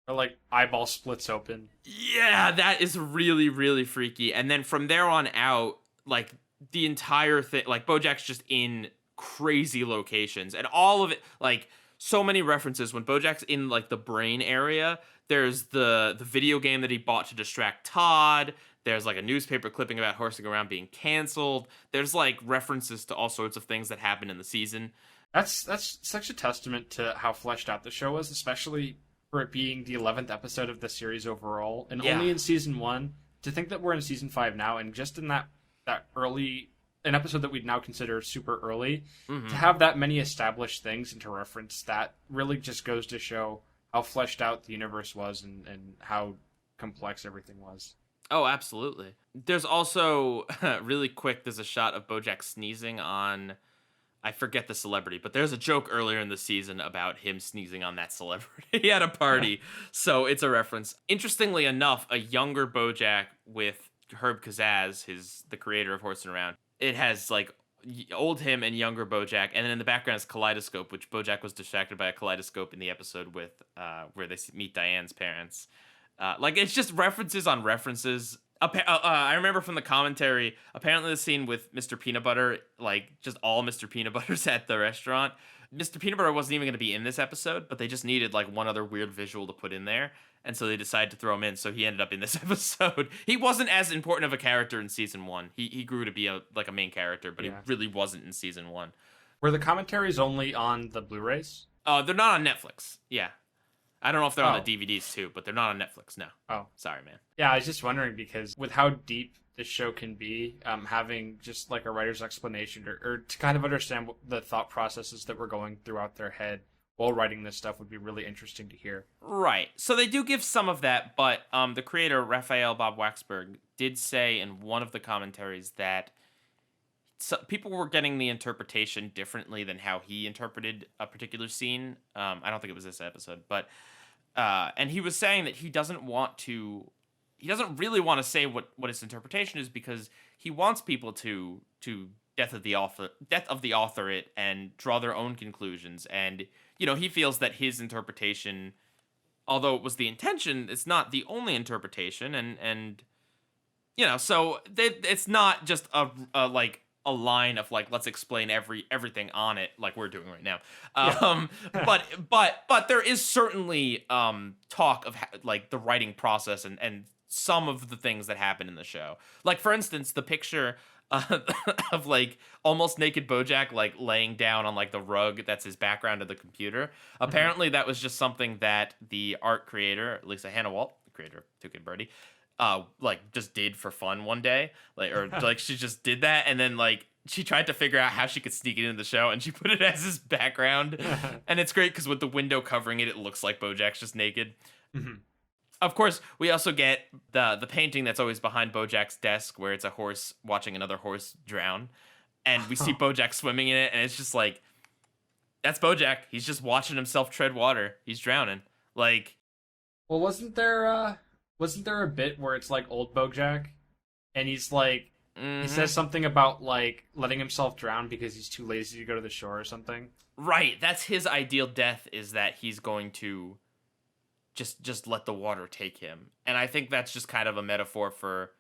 Or like eyeball splits open. Yeah, that is really, really freaky. And then from there on out, like the entire thing, like BoJack's just in crazy locations, and all of it, like so many references. When BoJack's in like the brain area, there's the video game that he bought to distract Todd. There's like a newspaper clipping about Horsing Around being canceled. There's like references to all sorts of things that happened in the season. That's such a testament to how fleshed out the show was, especially for it being the 11th episode of the series overall, and only in season 1. To think that we're in season 5 now, and just in that early, an episode that we'd now consider super early, to have that many established things and to reference that really just goes to show how fleshed out the universe was and how complex everything was. Oh, absolutely. There's also, really quick, there's a shot of BoJack sneezing on, I forget the celebrity, but there's a joke earlier in the season about him sneezing on that celebrity at a party. So it's a reference. Interestingly enough, a younger BoJack with Herb Kazaz, the creator of Horsing Around, it has like old him and younger BoJack, and then in the background is Kaleidoscope, which BoJack was distracted by a kaleidoscope in the episode with where they meet Diane's parents. Like, it's just references on references. I remember from the commentary, apparently the scene with Mr. Peanut Butter, like, just all Mr. Peanut Butters at the restaurant, Mr. Peanut Butter wasn't even going to be in this episode, but they just needed like one other weird visual to put in there. And so they decided to throw him in. So he ended up in this episode. He wasn't as important of a character in season 1. He grew to be a main character, but he really wasn't in season 1. Were the commentaries only on the Blu-rays? They're not on Netflix. Yeah. I don't know if they're on the DVDs too, but they're not on Netflix. No. Oh. Sorry, man. Yeah, I was just wondering because with how deep this show can be, having just like a writer's explanation or to kind of understand the thought processes that were going throughout their head while writing this stuff would be really interesting to hear. Right. So they do give some of that, but the creator, Raphael Bob Waxberg, did say in one of the commentaries that people were getting the interpretation differently than how he interpreted a particular scene. I don't think it was this episode, but and he was saying that he doesn't really want to say what his interpretation is because he wants people to death of the author it and draw their own conclusions. And he feels that his interpretation, although it was the intention, it's not the only interpretation. And so it's not just a line of like, let's explain everything on it like we're doing right now. But there is certainly talk of like the writing process and some of the things that happen in the show. Like, for instance, the picture of like almost naked BoJack like laying down on like the rug that's his background of the computer. Apparently that was just something that the art creator, Lisa Hannawalt, the creator of Two Kid Birdie, just did for fun one day. She just did that, and then like she tried to figure out how she could sneak it into the show, and she put it as his background. And it's great because with the window covering it, it looks like BoJack's just naked. Mm-hmm. Of course, we also get the painting that's always behind BoJack's desk, where it's a horse watching another horse drown, and we see BoJack swimming in it, and it's just like, that's BoJack. He's just watching himself tread water. He's drowning. Like, well, wasn't there a bit where it's like old BoJack, and he's like, he says something about like letting himself drown because he's too lazy to go to the shore or something? Right. That's his ideal death, is that he's going to just let the water take him. And I think that's just kind of a metaphor for,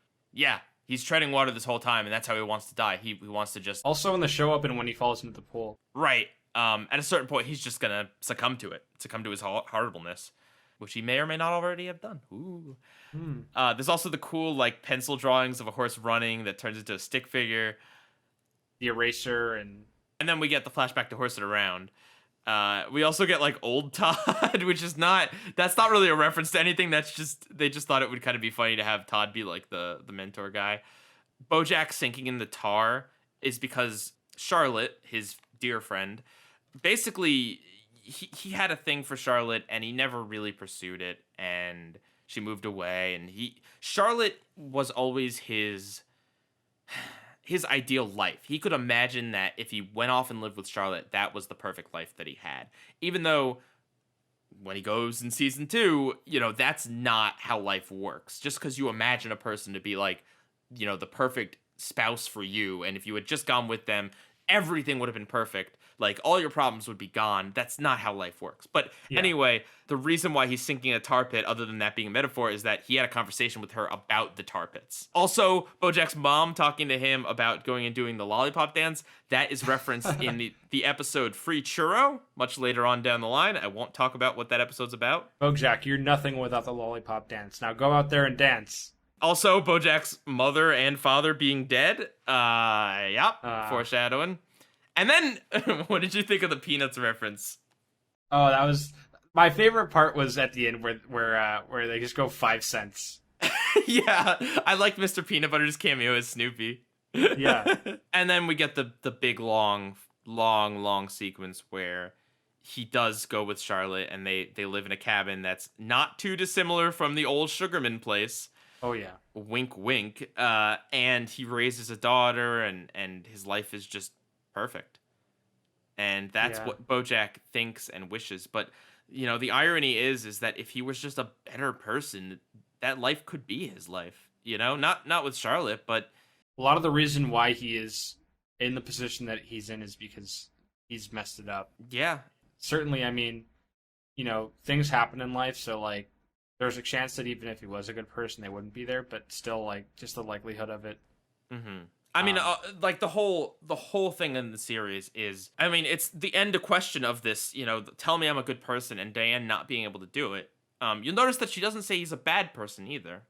he's treading water this whole time, and that's how he wants to die. He wants to just... Also in the show open when he falls into the pool. Right. At a certain point, he's just going to succumb to his horribleness, which he may or may not already have done. Ooh. There's also the cool like pencil drawings of a horse running that turns into a stick figure. The eraser and then we get the flashback to Horse It Around. We also get like old Todd, which is that's not really a reference to anything. That's just, they just thought it would kind of be funny to have Todd be like the mentor guy. BoJack sinking in the tar is because Charlotte, his dear friend, basically he had a thing for Charlotte and he never really pursued it, and she moved away, and Charlotte was always his ideal life. He could imagine that if he went off and lived with Charlotte, that was the perfect life that he had. Even though when he goes in season 2, that's not how life works. Just because you imagine a person to be like, the perfect spouse for you, and if you had just gone with them, everything would have been perfect. Like, all your problems would be gone. That's not how life works. But anyway, the reason why he's sinking a tar pit, other than that being a metaphor, is that he had a conversation with her about the tar pits. Also, BoJack's mom talking to him about going and doing the lollipop dance, that is referenced in the episode Free Churro, much later on down the line. I won't talk about what that episode's about. BoJack, you're nothing without the lollipop dance. Now go out there and dance. Also, BoJack's mother and father being dead. Foreshadowing. And then, what did you think of the Peanuts reference? Oh, that was... My favorite part was at the end where they just go 5 cents. Yeah, I liked Mr. Peanut Butter's cameo as Snoopy. Yeah. And then we get the big, long sequence where he does go with Charlotte, and they live in a cabin that's not too dissimilar from the old Sugarman place. Oh, yeah. Wink, wink. And he raises a daughter, and his life is just perfect. And that's what BoJack thinks and wishes. But, the irony is that if he was just a better person, that life could be his life. Not with Charlotte, but... A lot of the reason why he is in the position that he's in is because he's messed it up. Yeah. Certainly, I mean, things happen in life, so, like, there's a chance that even if he was a good person, they wouldn't be there, but still, like, just the likelihood of it. Mm-hmm. I mean, like the whole thing in the series is, I mean, it's the end of question of this, tell me I'm a good person, and Diane not being able to do it. You'll notice that she doesn't say he's a bad person either,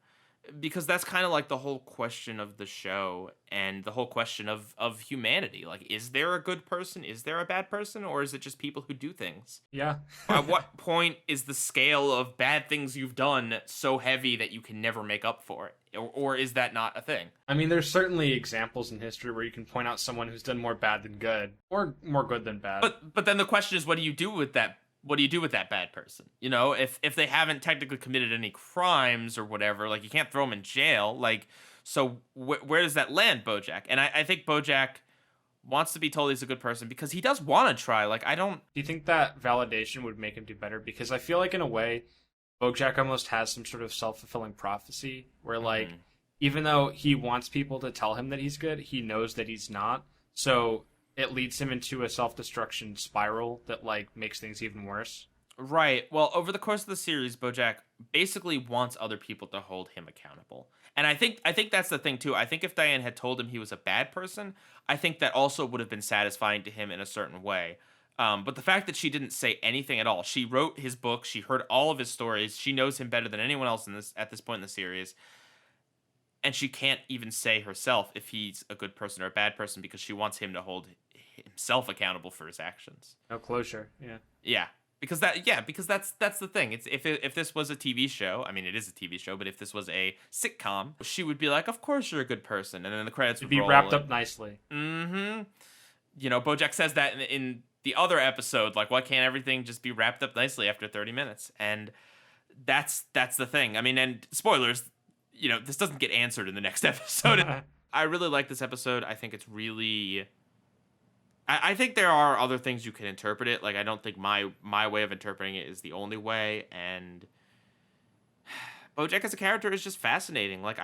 because that's kind of like the whole question of the show and the whole question of humanity. Like, is there a good person? Is there a bad person? Or is it just people who do things? Yeah. At what point is the scale of bad things you've done so heavy that you can never make up for it? Or is that not a thing? I mean, there's certainly examples in history where you can point out someone who's done more bad than good, or more good than bad. But then the question is, what do you do with that? What do you do with that bad person? If they haven't technically committed any crimes or whatever, like, you can't throw them in jail. Like, so where does that land BoJack? And I think BoJack wants to be told he's a good person because he does want to try. Like, I don't. Do you think that validation would make him do better? Because I feel like, in a way, BoJack almost has some sort of self-fulfilling prophecy where, like, even though he wants people to tell him that he's good, he knows that he's not. So it leads him into a self-destruction spiral that, like, makes things even worse. Right. Well, over the course of the series, BoJack basically wants other people to hold him accountable. And I think that's the thing, too. I think if Diane had told him he was a bad person, I think that also would have been satisfying to him in a certain way. But the fact that she didn't say anything at all, she wrote his book, she heard all of his stories, she knows him better than anyone else at this point in the series, and she can't even say herself if he's a good person or a bad person because she wants him to hold himself accountable for his actions. No closure. Yeah. Yeah. Because that's the thing. It's if this was a TV show, I mean, it is a TV show, but if this was a sitcom, she would be like, "Of course you're a good person," and then the credits would be roll wrapped up nicely. Mm-hmm. BoJack says that in the other episode, like, why can't everything just be wrapped up nicely after 30 minutes? And that's the thing. I mean, and spoilers, this doesn't get answered in the next episode. I really like this episode. I think it's really. I think there are other things you can interpret it. Like, I don't think my way of interpreting it is the only way. And BoJack as a character is just fascinating. Like,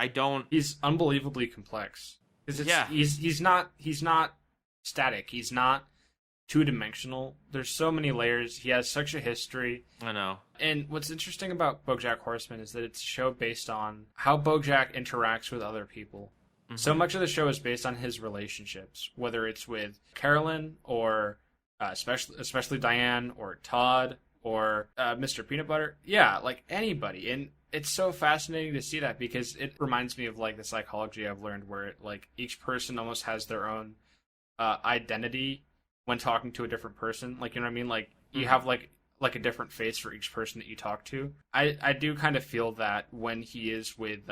He's unbelievably complex. He's not static. He's not two-dimensional. There's so many layers. He has such a history. I know. And what's interesting about BoJack Horseman is that it's a show based on how BoJack interacts with other people. Mm-hmm. So much of the show is based on his relationships, whether it's with Carolyn or especially Diane or Todd or Mr. Peanut Butter. Yeah, like anybody. And it's so fascinating to see that because it reminds me of, like, the psychology I've learned where like each person almost has their own identity when talking to a different person. Like, you know what I mean? Like, you have like a different face for each person that you talk to. I do kind of feel that when he is with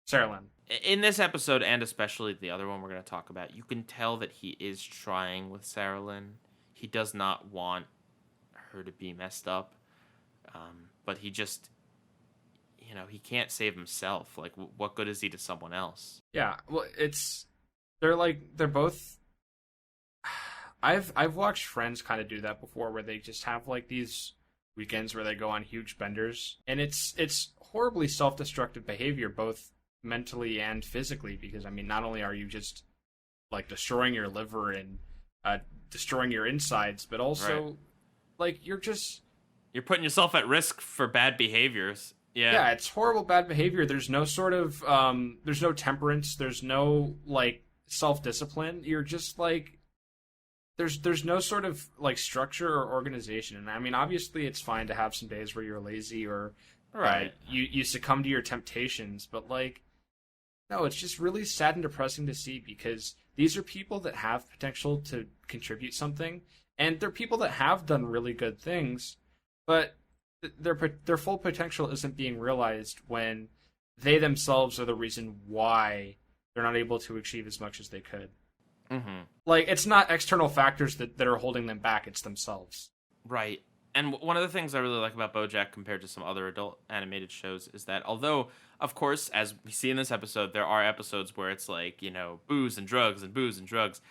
Sarah. In this episode, and especially the other one we're going to talk about, you can tell that he is trying with Sarah Lynn. He does not want her to be messed up. But he just, he can't save himself. Like, what good is he to someone else? Yeah, well, they're both. I've watched friends kind of do that before, where they just have like these weekends where they go on huge benders, and it's horribly self-destructive behavior, both mentally and physically, because I mean, not only are you just like destroying your liver and destroying your insides, but also like you're putting yourself at risk for bad behaviors. Yeah, it's horrible bad behavior. There's no sort of there's no temperance, there's no like self-discipline. You're just like there's no sort of like structure or organization. And I mean, obviously it's fine to have some days where you're lazy or you succumb to your temptations, but like, no, it's just really sad and depressing to see, because these are people that have potential to contribute something, and they're people that have done really good things, but their full potential isn't being realized when they themselves are the reason why they're not able to achieve as much as they could. Mm-hmm. Like, it's not external factors that are holding them back, it's themselves. Right. And one of the things I really like about BoJack compared to some other adult animated shows is that although, of course, as we see in this episode, there are episodes where it's like, booze and drugs and booze and drugs,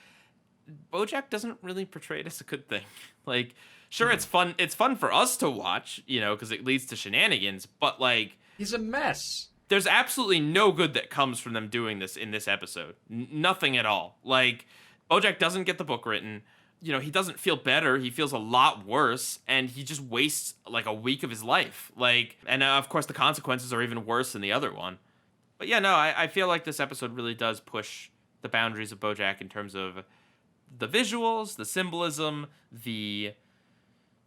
BoJack doesn't really portray it as a good thing. Like, sure, it's fun. It's fun for us to watch, because it leads to shenanigans, but like, he's a mess. There's absolutely no good that comes from them doing this in this episode. Nothing at all. Like, BoJack doesn't get the book written. He doesn't feel better. He feels a lot worse, and he just wastes like a week of his life. Like, and of course the consequences are even worse than the other one. But yeah, no, I feel like this episode really does push the boundaries of BoJack in terms of the visuals, the symbolism,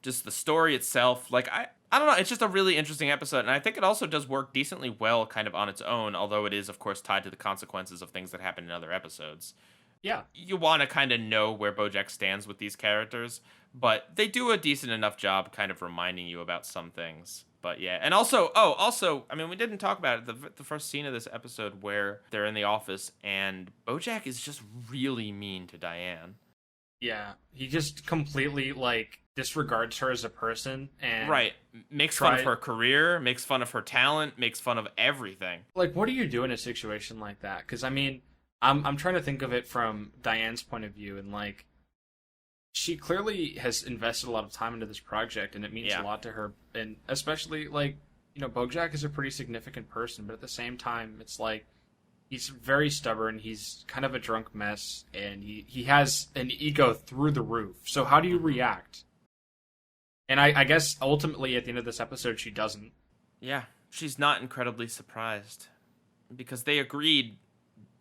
just the story itself. Like, I don't know, it's just a really interesting episode, and I think it also does work decently well kind of on its own, although it is, of course, tied to the consequences of things that happen in other episodes. Yeah. You want to kind of know where BoJack stands with these characters, but they do a decent enough job kind of reminding you about some things. But yeah, and also, I mean, we didn't talk about it, the first scene of this episode where they're in the office, and BoJack is just really mean to Diane. Yeah, he just completely, like, disregards her as a person, and... Right. Makes fun of her career, makes fun of her talent, makes fun of everything. Like, what do you do in a situation like that? Because, I mean, I'm trying to think of it from Diane's point of view, and, like, she clearly has invested a lot of time into this project, and it means a lot to her, and especially, like, you know, BoJack is a pretty significant person, but at the same time, it's like, he's very stubborn, he's kind of a drunk mess, and he has an ego through the roof. So how do you react? And I guess ultimately at the end of this episode she doesn't. Yeah, she's not incredibly surprised. Because they agreed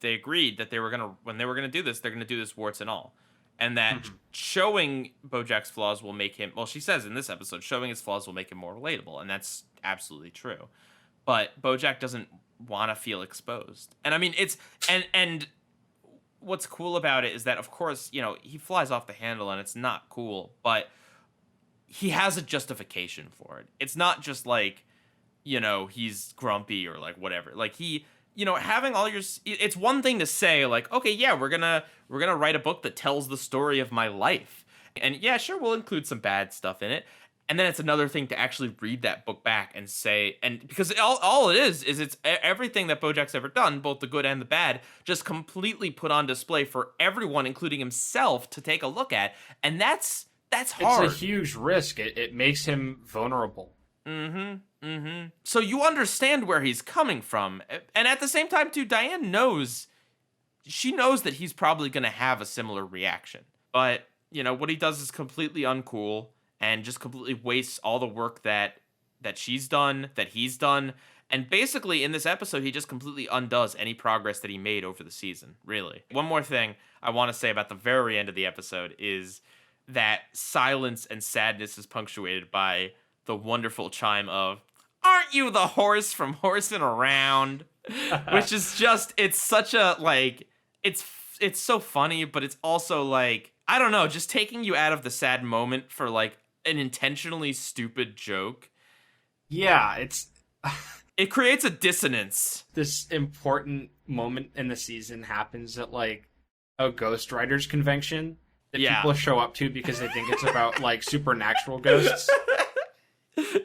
that they were when they were gonna do this, they're gonna do this warts and all. And that showing BoJack's flaws will make him, well, she says in this episode, showing his flaws will make him more relatable, and that's absolutely true. But BoJack doesn't want to feel exposed. And I mean, it's and what's cool about it is that, of course, you know, he flies off the handle and it's not cool, but he has a justification for it. It's not just like, you know, he's grumpy or like whatever. Like he, you know, having all your, it's one thing to say like, okay, yeah, we're gonna write a book that tells the story of my life, and yeah, sure, we'll include some bad stuff in it. And then it's another thing to actually read that book back and say, and because all it is it's everything that BoJack's ever done, both the good and the bad, just completely put on display for everyone, including himself, to take a look at. And that's hard. It's a huge risk. It makes him vulnerable. So you understand where he's coming from. And at the same time, too, Diane knows that he's probably going to have a similar reaction. But, you know, what he does is completely uncool and just completely wastes all the work that she's done, that he's done. And basically, in this episode, he just completely undoes any progress that he made over the season, really. One more thing I want to say about the very end of the episode is that silence and sadness is punctuated by the wonderful chime of, "Aren't you the horse from horsing around?" Which is just, it's such a, like, it's so funny, but it's also, like, I don't know, just taking you out of the sad moment for, like, an intentionally stupid joke. Yeah, it's... It creates a dissonance. This important moment in the season happens at, like, a Ghost Riders convention that people show up to because they think it's about, like, supernatural ghosts.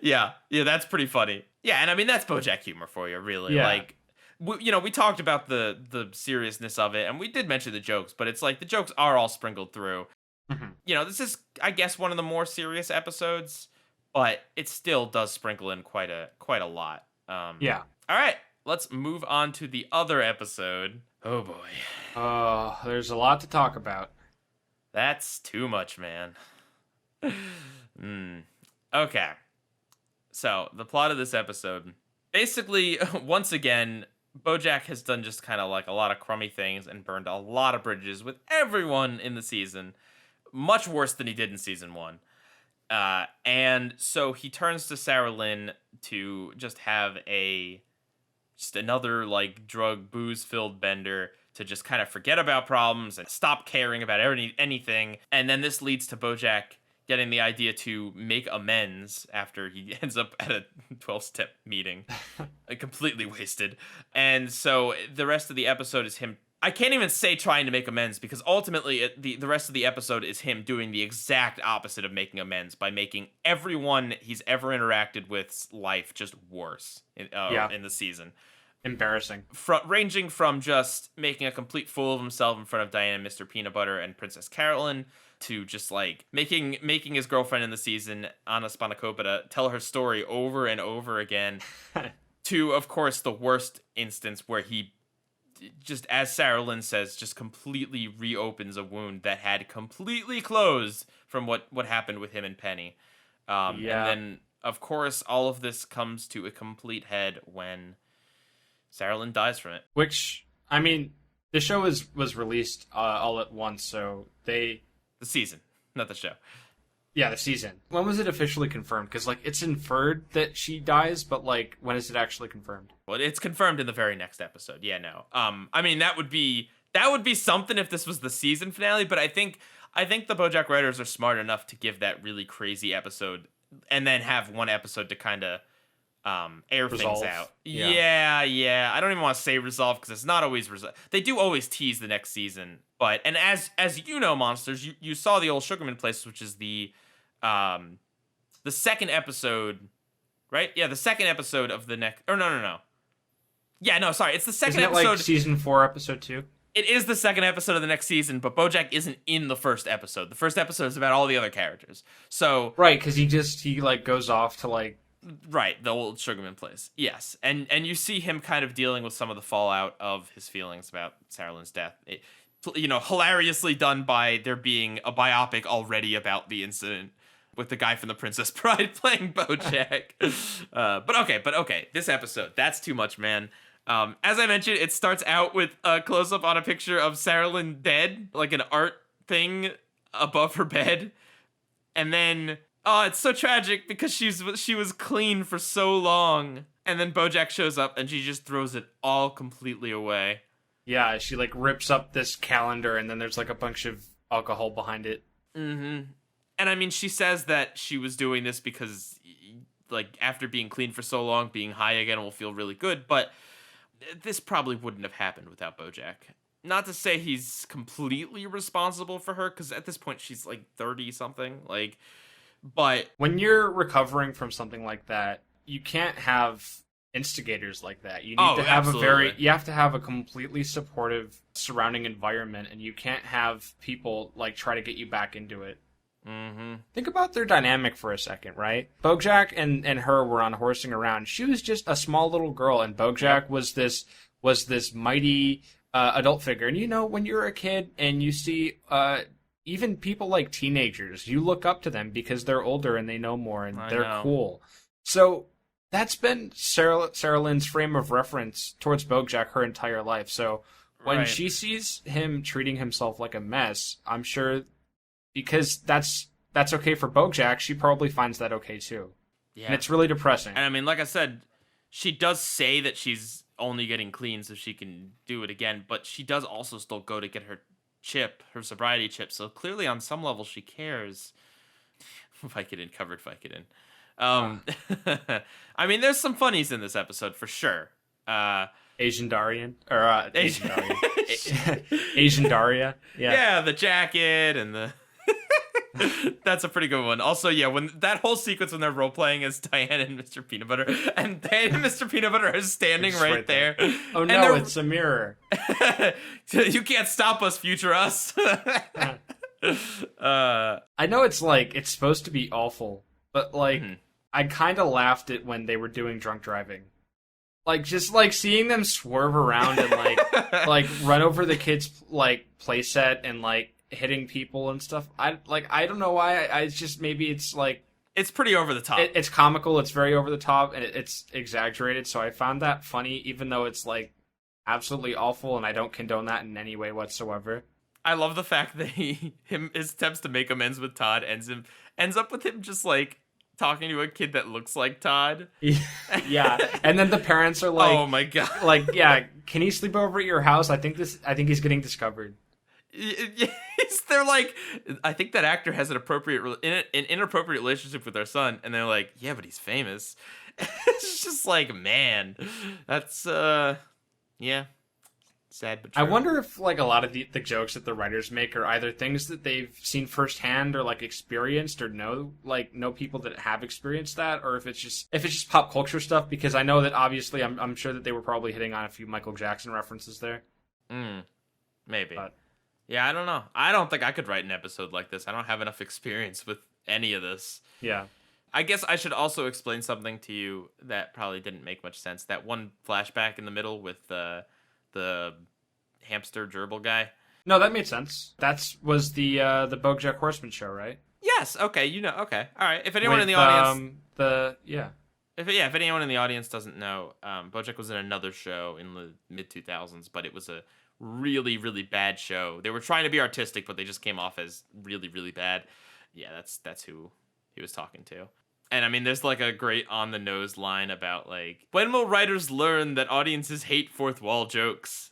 Yeah, that's pretty funny. Yeah, and I mean, that's BoJack humor for you, really. Yeah. Like, we talked about the seriousness of it, and we did mention the jokes, but it's like the jokes are all sprinkled through. You know, this is, I guess, one of the more serious episodes, but it still does sprinkle in quite a lot. Yeah. All right, let's move on to the other episode. Oh boy. Oh, there's a lot to talk about. That's too much, man. Okay. So, the plot of this episode. Basically, once again, BoJack has done just kind of like a lot of crummy things and burned a lot of bridges with everyone in the season. Much worse than he did in season 1. And so he turns to Sarah Lynn to just have another like drug booze filled bender to just kind of forget about problems and stop caring about anything. And then this leads to BoJack getting the idea to make amends after he ends up at a 12-step meeting, completely wasted. And so the rest of the episode is him. I can't even say trying to make amends, because ultimately the rest of the episode is him doing the exact opposite of making amends by making everyone he's ever interacted with's life just worse in the season. Embarrassing. Ranging from just making a complete fool of himself in front of Diane and Mr. Peanut Butter and Princess Carolyn, to just like making his girlfriend in the season, Anna Spanakopita, tell her story over and over again, to, of course, the worst instance where he just, as Sarah Lynn says, just completely reopens a wound that had completely closed from what happened with him and Penny. And then, of course, all of this comes to a complete head when Sarah Lynn dies from it. Which, I mean, The show was released all at once, so the season, not the show. Yeah, the season. When was it officially confirmed? Because, like, it's inferred that she dies, but, like, when is it actually confirmed? Well, it's confirmed in the very next episode. Yeah, no. I mean, that would be something if this was the season finale, but I think the BoJack writers are smart enough to give that really crazy episode and then have one episode to kind of air Resolve. Things out. Yeah. Yeah. I don't even want to say resolve because it's not always resolve. They do always tease the next season, but and as you know, Monsters, you saw the old Sugarman Place, which is the second episode, right? Yeah, the second episode of the next. Or no. Yeah, no, sorry, it's the second Isn't it episode. Like season 4, episode 2. It is the second episode of the next season, but BoJack isn't in the first episode. The first episode is about all the other characters. So right, because he like goes off to like. Right, the old Sugarman Place. Yes, and you see him kind of dealing with some of the fallout of his feelings about Sarah Lynn's death. Hilariously done by there being a biopic already about the incident with the guy from The Princess Bride playing BoJack. But okay, this episode, that's too much, man. As I mentioned, it starts out with a close-up on a picture of Sarah Lynn dead, like an art thing above her bed, and then. Oh, it's so tragic because she was clean for so long. And then BoJack shows up and she just throws it all completely away. Yeah, she like rips up this calendar and then there's like a bunch of alcohol behind it. Mm-hmm. And I mean, she says that she was doing this because like after being clean for so long, being high again will feel really good. But this probably wouldn't have happened without BoJack. Not to say he's completely responsible for her because at this point she's like 30 something. Like... But when you're recovering from something like that, you can't have instigators like that. You need to have you have to have a completely supportive surrounding environment, and you can't have people like try to get you back into it. Mm-hmm. Think about their dynamic for a second, right? BoJack and her were on Horsing Around. She was just a small little girl, and BoJack was this mighty adult figure. And when you're a kid and you see even people like teenagers, you look up to them because they're older and they know more and they're cool. So that's been Sarah Lynn's frame of reference towards BoJack her entire life. So when she sees him treating himself like a mess, I'm sure because that's okay for BoJack, she probably finds that okay too. Yeah. And it's really depressing. And I mean, like I said, she does say that she's only getting clean so she can do it again, but she does also still go to get her sobriety chip, so clearly on some level she cares. Vicodin covered Vicodin. I mean, there's some funnies in this episode for sure. Asian Daria. Yeah, the jacket and the that's a pretty good one. Also, yeah, when that whole sequence when they're role playing as Diane and Mr. Peanut Butter, and Diane and Mr. Peanut Butter are standing right there. Oh no, it's a mirror. You can't stop us, future us. I know it's supposed to be awful, but I kind of laughed at when they were doing drunk driving. Like just seeing them swerve around and like run over the kids' play set and hitting people and stuff. I don't know why. It's just maybe it's it's pretty over the top. It's comical. It's very over the top and it's exaggerated. So I found that funny, even though it's absolutely awful, and I don't condone that in any way whatsoever. I love the fact that his attempts to make amends with Todd ends up with him just talking to a kid that looks like Todd. Yeah, and then the parents are "Oh my god!" Yeah, can he sleep over at your house? I think he's getting discovered. They're I think that actor has an inappropriate relationship with our son, and they're like, yeah, but he's famous. It's just man, that's yeah, sad but true. I wonder if a lot of the jokes that the writers make are either things that they've seen firsthand or experienced or know people that have experienced that, or if it's just pop culture stuff. Because I know that obviously I'm sure that they were probably hitting on a few Michael Jackson references there. Maybe. Yeah, I don't know. I don't think I could write an episode like this. I don't have enough experience with any of this. Yeah. I guess I should also explain something to you that probably didn't make much sense. That one flashback in the middle with the hamster gerbil guy. No, that made sense. That was the BoJack Horseman show, right? Yes. Okay. Okay. All right. If anyone in the audience, If anyone in the audience doesn't know, BoJack was in another show in the mid 2000s, but it was a really, really bad show. They were trying to be artistic, but they just came off as really, really bad. Yeah, that's who he was talking to. And I mean, there's like a great on the nose line about like, when will writers learn that audiences hate fourth wall jokes?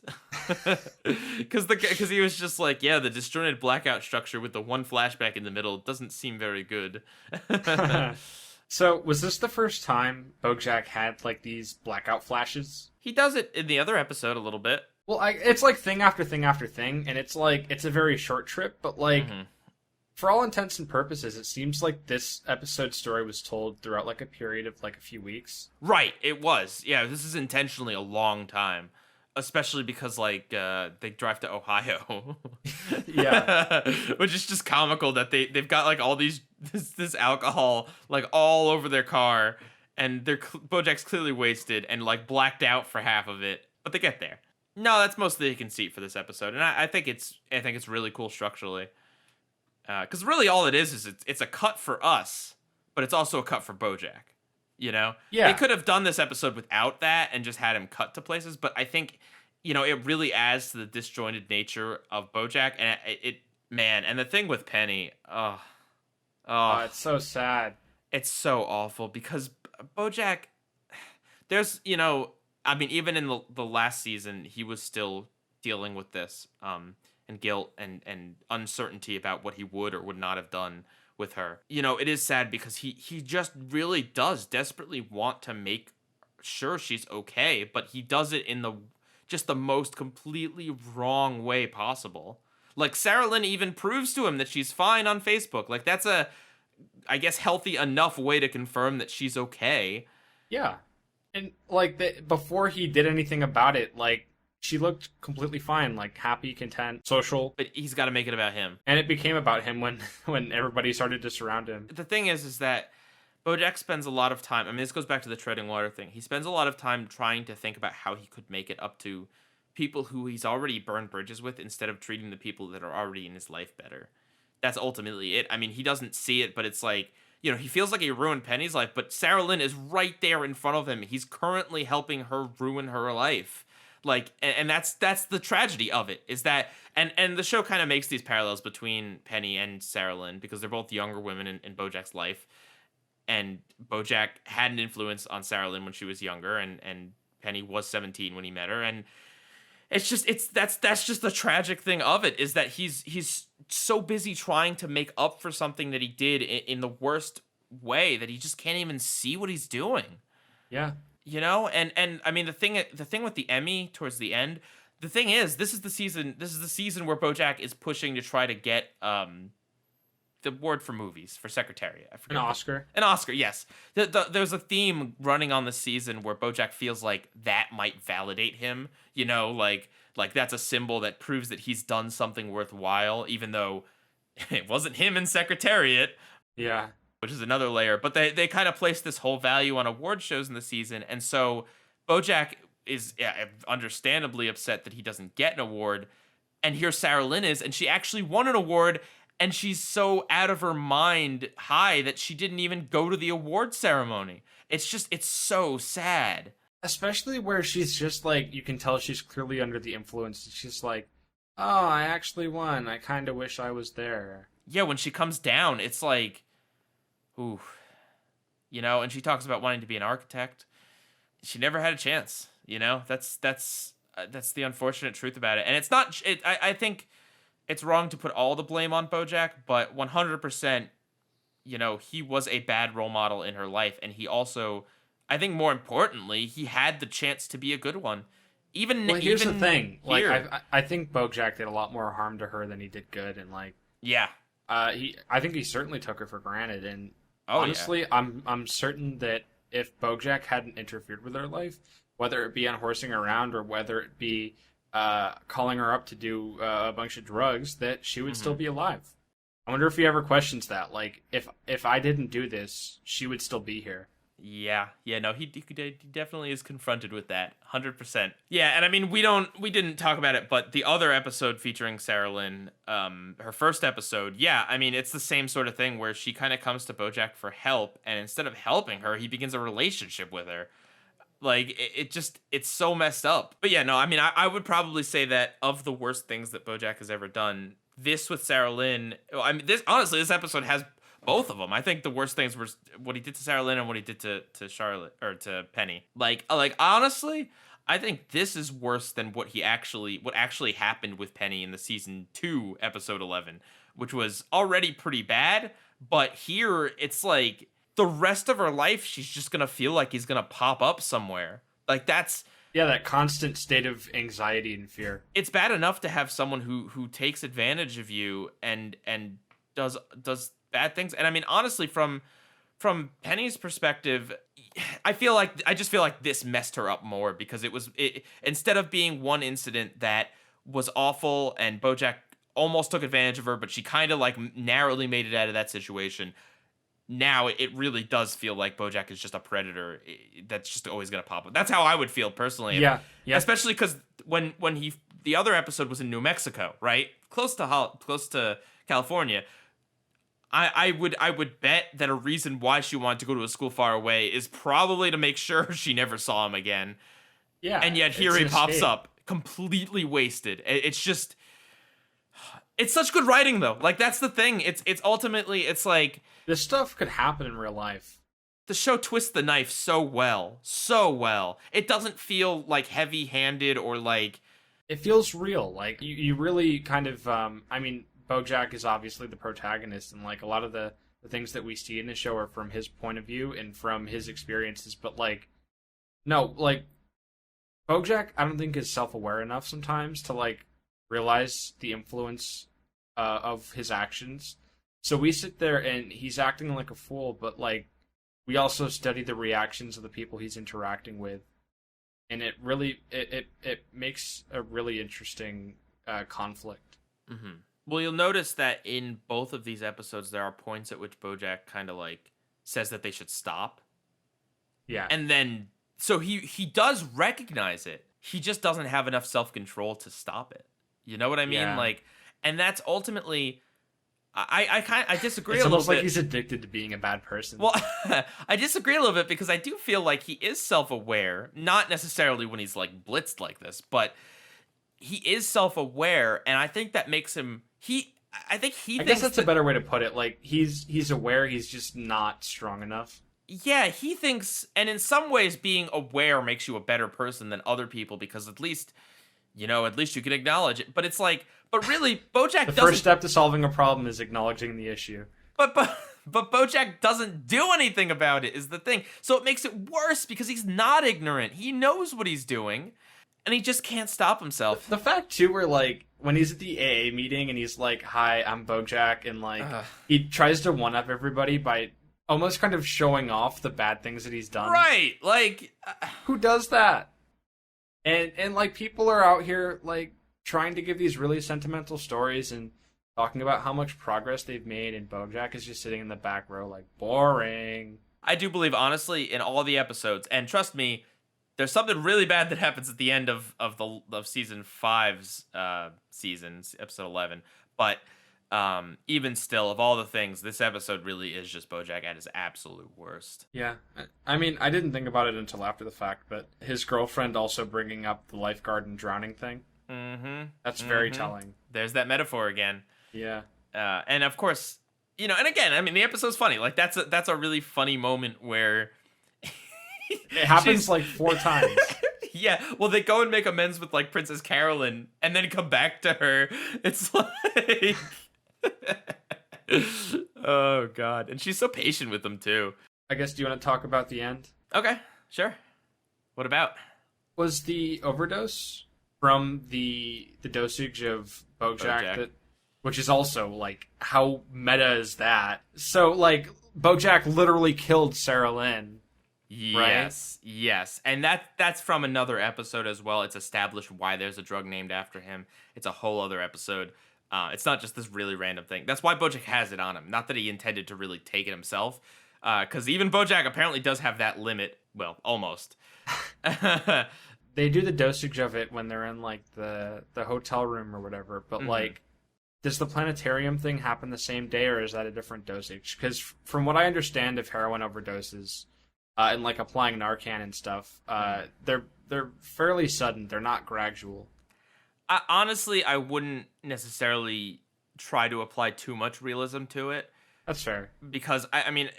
Because he was just like, yeah, the disjointed blackout structure with the one flashback in the middle doesn't seem very good. So was this the first time BoJack had like these blackout flashes? He does it in the other episode a little bit. Well, it's like thing after thing after thing, and it's like it's a very short trip, but like. Mm-hmm. For all intents and purposes, it seems like this episode's story was told throughout like a period of like a few weeks. Right, it was. Yeah, this is intentionally a long time, especially because like they drive to Ohio. Yeah, which is just comical that they've got like all this alcohol like all over their car, and BoJack's clearly wasted and like blacked out for half of it, but they get there. No, that's mostly a conceit for this episode, and I think it's really cool structurally. Because really all it is it's a cut for us, but it's also a cut for BoJack, you know? Yeah. They could have done this episode without that and just had him cut to places, but I think, you know, it really adds to the disjointed nature of BoJack, and and the thing with Penny, oh, it's so sad. It's so awful, because BoJack, there's, you know, I mean, even in the last season, he was still dealing with this, and guilt and uncertainty about what he would or would not have done with her. You know, it is sad because he just really does desperately want to make sure she's okay, but he does it in the most completely wrong way possible. Like, Sarah Lynn even proves to him that she's fine on Facebook. Like, that's a, I guess, healthy enough way to confirm that she's okay. Yeah. And, like, before he did anything about it, like, she looked completely fine, like happy, content, social. But he's got to make it about him. And it became about him when everybody started to surround him. The thing is that BoJack spends a lot of time, I mean, this goes back to the treading water thing. He spends a lot of time trying to think about how he could make it up to people who he's already burned bridges with instead of treating the people that are already in his life better. That's ultimately it. I mean, he doesn't see it, but it's like, you know, he feels like he ruined Penny's life, but Sarah Lynn is right there in front of him. He's currently helping her ruin her life. Like, and that's the tragedy of it, is that, and the show kind of makes these parallels between Penny and Sarah Lynn, because they're both younger women in BoJack's life, and BoJack had an influence on Sarah Lynn when she was younger, and Penny was 17 when he met her, and it's just, that's just the tragic thing of it, is that he's so busy trying to make up for something that he did in the worst way that he just can't even see what he's doing. Yeah. You know, and I mean, the thing with the Emmy towards the end, the thing is, this is the season where BoJack is pushing to try to get the award for movies for Secretariat. I forget an Oscar, yes. There's a theme running on the season where BoJack feels like that might validate him. You know, like that's a symbol that proves that he's done something worthwhile, even though it wasn't him in Secretariat. Yeah. Which is another layer, but they kind of place this whole value on award shows in the season, and so BoJack is understandably upset that he doesn't get an award, and here Sarah Lynn is, and she actually won an award, and she's so out of her mind high that she didn't even go to the award ceremony. It's so sad. Especially where she's just like, you can tell she's clearly under the influence. She's like, oh, I actually won. I kind of wish I was there. Yeah, when she comes down, it's like, ooh, you know, and she talks about wanting to be an architect. She never had a chance, you know. That's the unfortunate truth about it. And it's not. I think it's wrong to put all the blame on BoJack, but 100%, you know, he was a bad role model in her life, and he also, I think, more importantly, he had the chance to be a good one. Here's the thing. Like, I think BoJack did a lot more harm to her than he did good, and like, yeah, I think he certainly took her for granted, and. Honestly, yeah. I'm certain that if BoJack hadn't interfered with her life, whether it be unhorsing around or whether it be calling her up to do a bunch of drugs, that she would still be alive. I wonder if he ever questions that. Like, if I didn't do this, she would still be here. Yeah, no, he definitely is confronted with that, 100%. Yeah, and I mean, we didn't talk about it, but the other episode featuring Sarah Lynn, her first episode, yeah, I mean, it's the same sort of thing where she kind of comes to BoJack for help, and instead of helping her, he begins a relationship with her. Like, it's so messed up. But yeah, no, I mean, I would probably say that of the worst things that BoJack has ever done, this with Sarah Lynn, I mean, this episode has both of them. I think the worst things were what he did to Sarah Lynn and what he did to Charlotte, or to Penny. Like honestly, I think this is worse than what actually happened with Penny in the season 2 episode 11, which was already pretty bad. But here it's like the rest of her life, she's just gonna feel like he's gonna pop up somewhere. Like that's. Yeah, that constant state of anxiety and fear. It's bad enough to have someone who takes advantage of you and does bad things. And I mean, honestly, from Penny's perspective, I just feel like this messed her up more, because instead of being one incident that was awful and BoJack almost took advantage of her, but she kind of like narrowly made it out of that situation. Now it really does feel like BoJack is just a predator that's just always gonna pop up. That's how I would feel personally. Yeah. Especially because when the other episode was in New Mexico, right, close to California. I would bet that a reason why she wanted to go to a school far away is probably to make sure she never saw him again. Yeah. And yet here he pops up completely wasted. It's just, it's such good writing though. Like that's the thing. It's ultimately, it's like, this stuff could happen in real life. The show twists the knife so well. It doesn't feel like heavy-handed or like, it feels real. Like you really kind of, I mean, BoJack is obviously the protagonist, and like a lot of the things that we see in the show are from his point of view and from his experiences. But like, no, like BoJack, I don't think is self-aware enough sometimes to like realize the influence of his actions. So we sit there and he's acting like a fool, but like we also study the reactions of the people he's interacting with, and it really it makes a really interesting conflict. Mm-hmm. Well, you'll notice that in both of these episodes, there are points at which BoJack kind of like says that they should stop. Yeah. And then, so he does recognize it. He just doesn't have enough self-control to stop it. You know what I mean? Yeah. Like, and that's ultimately, I disagree it's a little bit. almost like he's addicted to being a bad person. Well, I disagree a little bit because I do feel like he is self-aware, not necessarily when he's like blitzed like this, but he is self-aware, and I think that makes him, I guess that's a better way to put it. Like he's aware, he's just not strong enough. Yeah, he thinks, and in some ways being aware makes you a better person than other people, because at least you can acknowledge it. But it's like, but really, BoJack the first step to solving a problem is acknowledging the issue. But BoJack doesn't do anything about it, is the thing. So it makes it worse because he's not ignorant. He knows what he's doing, and he just can't stop himself. The fact too, where like when he's at the AA meeting and he's like, "Hi, I'm BoJack," and like he tries to one up everybody by almost kind of showing off the bad things that he's done. Right? Like, who does that? And like people are out here like trying to give these really sentimental stories and talking about how much progress they've made, and BoJack is just sitting in the back row like, boring. I do believe, honestly, in all the episodes, and trust me, there's something really bad that happens at the end of season 5's episode 11. But even still, of all the things, this episode really is just BoJack at his absolute worst. Yeah. I mean, I didn't think about it until after the fact, but his girlfriend also bringing up the lifeguard and drowning thing. Mm-hmm. That's very telling. There's that metaphor again. Yeah. And of course, and again, I mean, the episode's funny. Like, that's a really funny moment where it happens like 4 times. Yeah, well, they go and make amends with like Princess Carolyn, and then come back to her. It's like, oh god, and she's so patient with them too. I guess, do you want to talk about the end? Okay, sure. What about? Was the overdose from the dosage of BoJack. That, which is also like, how meta is that? So like, BoJack literally killed Sarah Lynn. Yes, right? Yes, and that's from another episode as well. It's established why there's a drug named after him. It's a whole other episode. It's not just this really random thing. That's why BoJack has it on him. Not that he intended to really take it himself. Because even BoJack apparently does have that limit. Well, almost. They do the dosage of it when they're in like the hotel room or whatever, but like, does the planetarium thing happen the same day, or is that a different dosage? Because from what I understand of heroin overdoses, and like applying Narcan and stuff, they're fairly sudden. They're not gradual. Honestly, I wouldn't necessarily try to apply too much realism to it. That's fair. Because, I mean,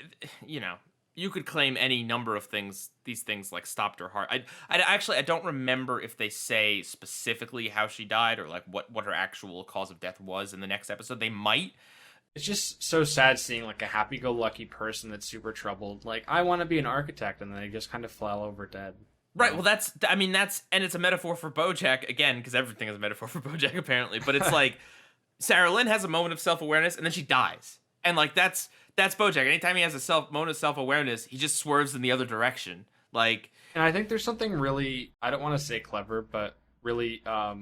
you could claim any number of things. These things, like, stopped her heart. I don't remember if they say specifically how she died or, like, what her actual cause of death was in the next episode. They might. It's just so sad seeing, like, a happy-go-lucky person that's super troubled. Like, I want to be an architect, and then they just kind of fell over dead. Right, well, that's, and it's a metaphor for BoJack, again, because everything is a metaphor for BoJack, apparently, but it's like, Sarah Lynn has a moment of self-awareness, and then she dies. And, like, that's BoJack. Anytime he has a moment of self-awareness, he just swerves in the other direction. Like... And I think there's something really, I don't want to say clever, but really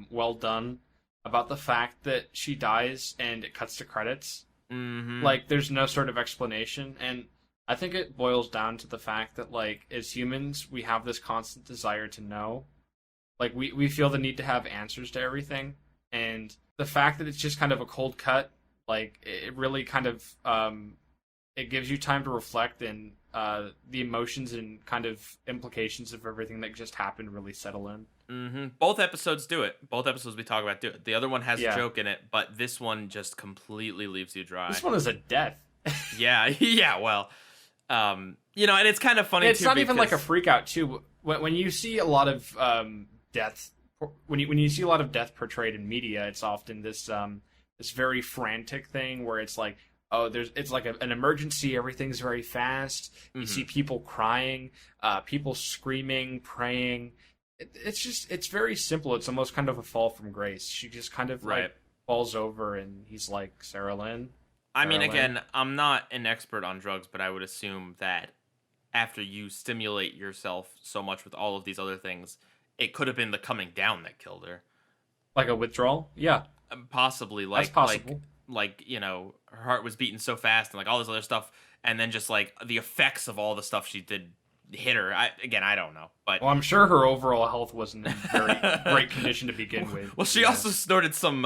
well done about the fact that she dies and it cuts to credits. Mm-hmm. Like, there's no sort of explanation, and I think it boils down to the fact that, like, as humans, we have this constant desire to know. Like, we feel the need to have answers to everything, and the fact that it's just kind of a cold cut, like, it really kind of, it gives you time to reflect, and the emotions and kind of implications of everything that just happened really settle in. Mm-hmm. Both episodes do it. Both episodes we talk about do it. The other one has a joke in it, but this one just completely leaves you dry. This one is a death. yeah, well... and it's kind of funny, it's too, not even like a freak out, too. When you see a lot of death, when you see a lot of death portrayed in media, it's often this this very frantic thing where it's like, it's like an emergency, everything's very fast. You see people crying, people screaming, praying. It's very simple. It's almost kind of a fall from grace. She just kind of like falls over, and he's like, Sarah Lynn. I mean, again, I'm not an expert on drugs, but I would assume that after you stimulate yourself so much with all of these other things, it could have been the coming down that killed her. Like a withdrawal? Yeah. Possibly. That's possible. Like, her heart was beating so fast and, like, all this other stuff, and then just, like, the effects of all the stuff she did hit her. I don't know. But well, I'm sure her overall health wasn't in very great condition to begin with. Well, she also snorted some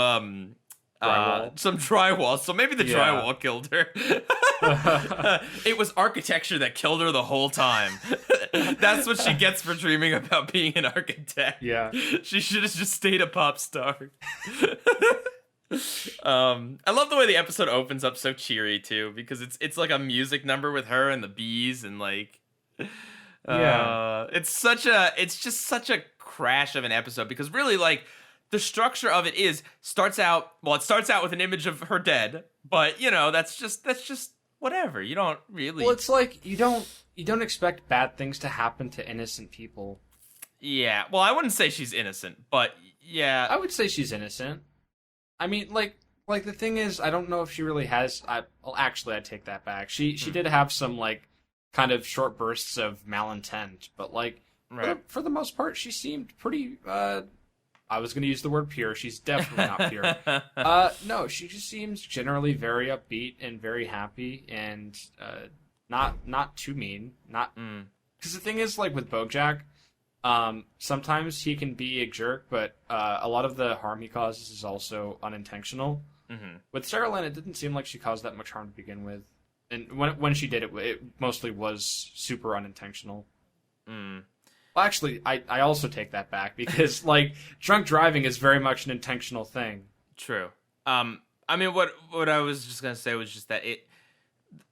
drywall, so maybe the drywall killed her. It was architecture that killed her the whole time. That's what she gets for dreaming about being an architect. Yeah. She should have just stayed a pop star. I love the way the episode opens up so cheery too, because it's like a music number with her and the bees, and like it's just such a crash of an episode, because really, like, the structure of it starts out with an image of her dead, but that's just whatever. You don't really. Well, it's like you don't expect bad things to happen to innocent people. Yeah. Well, I wouldn't say she's innocent, but yeah. I would say she's innocent. I mean, like the thing is, I don't know if she really has. Well, actually, I take that back. She did have some like kind of short bursts of malintent, but like for the most part, she seemed pretty. I was going to use the word pure. She's definitely not pure. No, she just seems generally very upbeat and very happy, and not too mean. Not because the thing is, like with BoJack, sometimes he can be a jerk, but a lot of the harm he causes is also unintentional. Mm-hmm. With Sarah Lynn, it didn't seem like she caused that much harm to begin with, and when she did it, it mostly was super unintentional. Well, actually, I also take that back, because like drunk driving is very much an intentional thing. True. I mean, what I was just gonna say was just that it,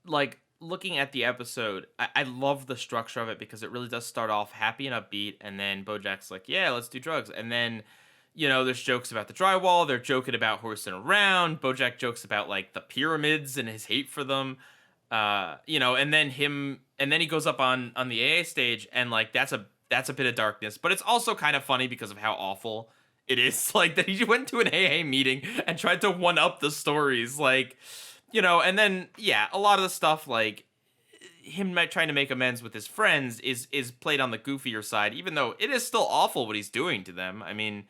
like, looking at the episode, I love the structure of it, because it really does start off happy and upbeat, and then BoJack's like, yeah, let's do drugs, and then there's jokes about the drywall, they're joking about horsing around, BoJack jokes about like the pyramids and his hate for them, and then he goes up on the AA stage, and like that's a bit of darkness, but it's also kind of funny because of how awful it is. Like, that he went to an AA meeting and tried to one-up the stories, like, and then, a lot of the stuff, like, him trying to make amends with his friends is played on the goofier side, even though it is still awful what he's doing to them. I mean...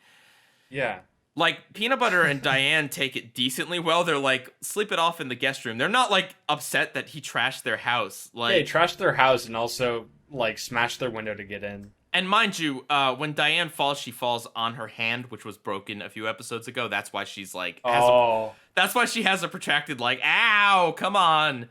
Yeah. Like, Peanut Butter and Diane take it decently well. They're like, sleep it off in the guest room. They're not, like, upset that he trashed their house. Like, They trashed their house and also, like, smashed their window to get in. and mind you, when Diane falls, she falls on her hand, which was broken a few episodes ago. That's why she's, like, that's why she has a protracted, like, ow, come on.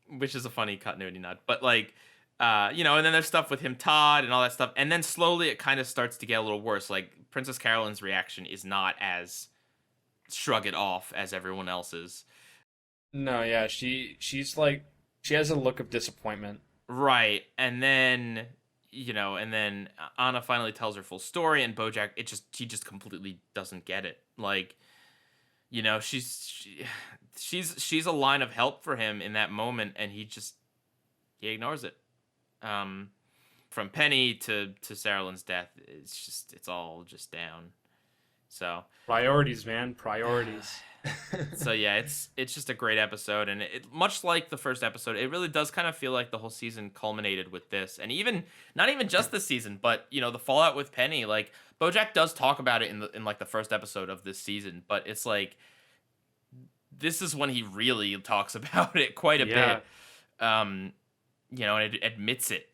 Which is a funny continuity nod. But, like, and then there's stuff with him, Todd, and all that stuff. And then slowly it kind of starts to get a little worse. Like, Princess Carolyn's reaction is not as shrug it off as everyone else's. No, yeah, she's like, she has a look of disappointment. Right. And then, Anna finally tells her full story, and BoJack, she just completely doesn't get it. Like, she's a line of help for him in that moment, and he ignores it. From Penny to Sarah Lynn's death, it's all just down. So Priorities, man, priorities. so yeah, it's just a great episode, and it much like the first episode, it really does kind of feel like the whole season culminated with this, and even not even just this season, but the fallout with Penny. Like, BoJack does talk about it in like the first episode of this season, but it's like this is when he really talks about it quite a bit. And it admits it.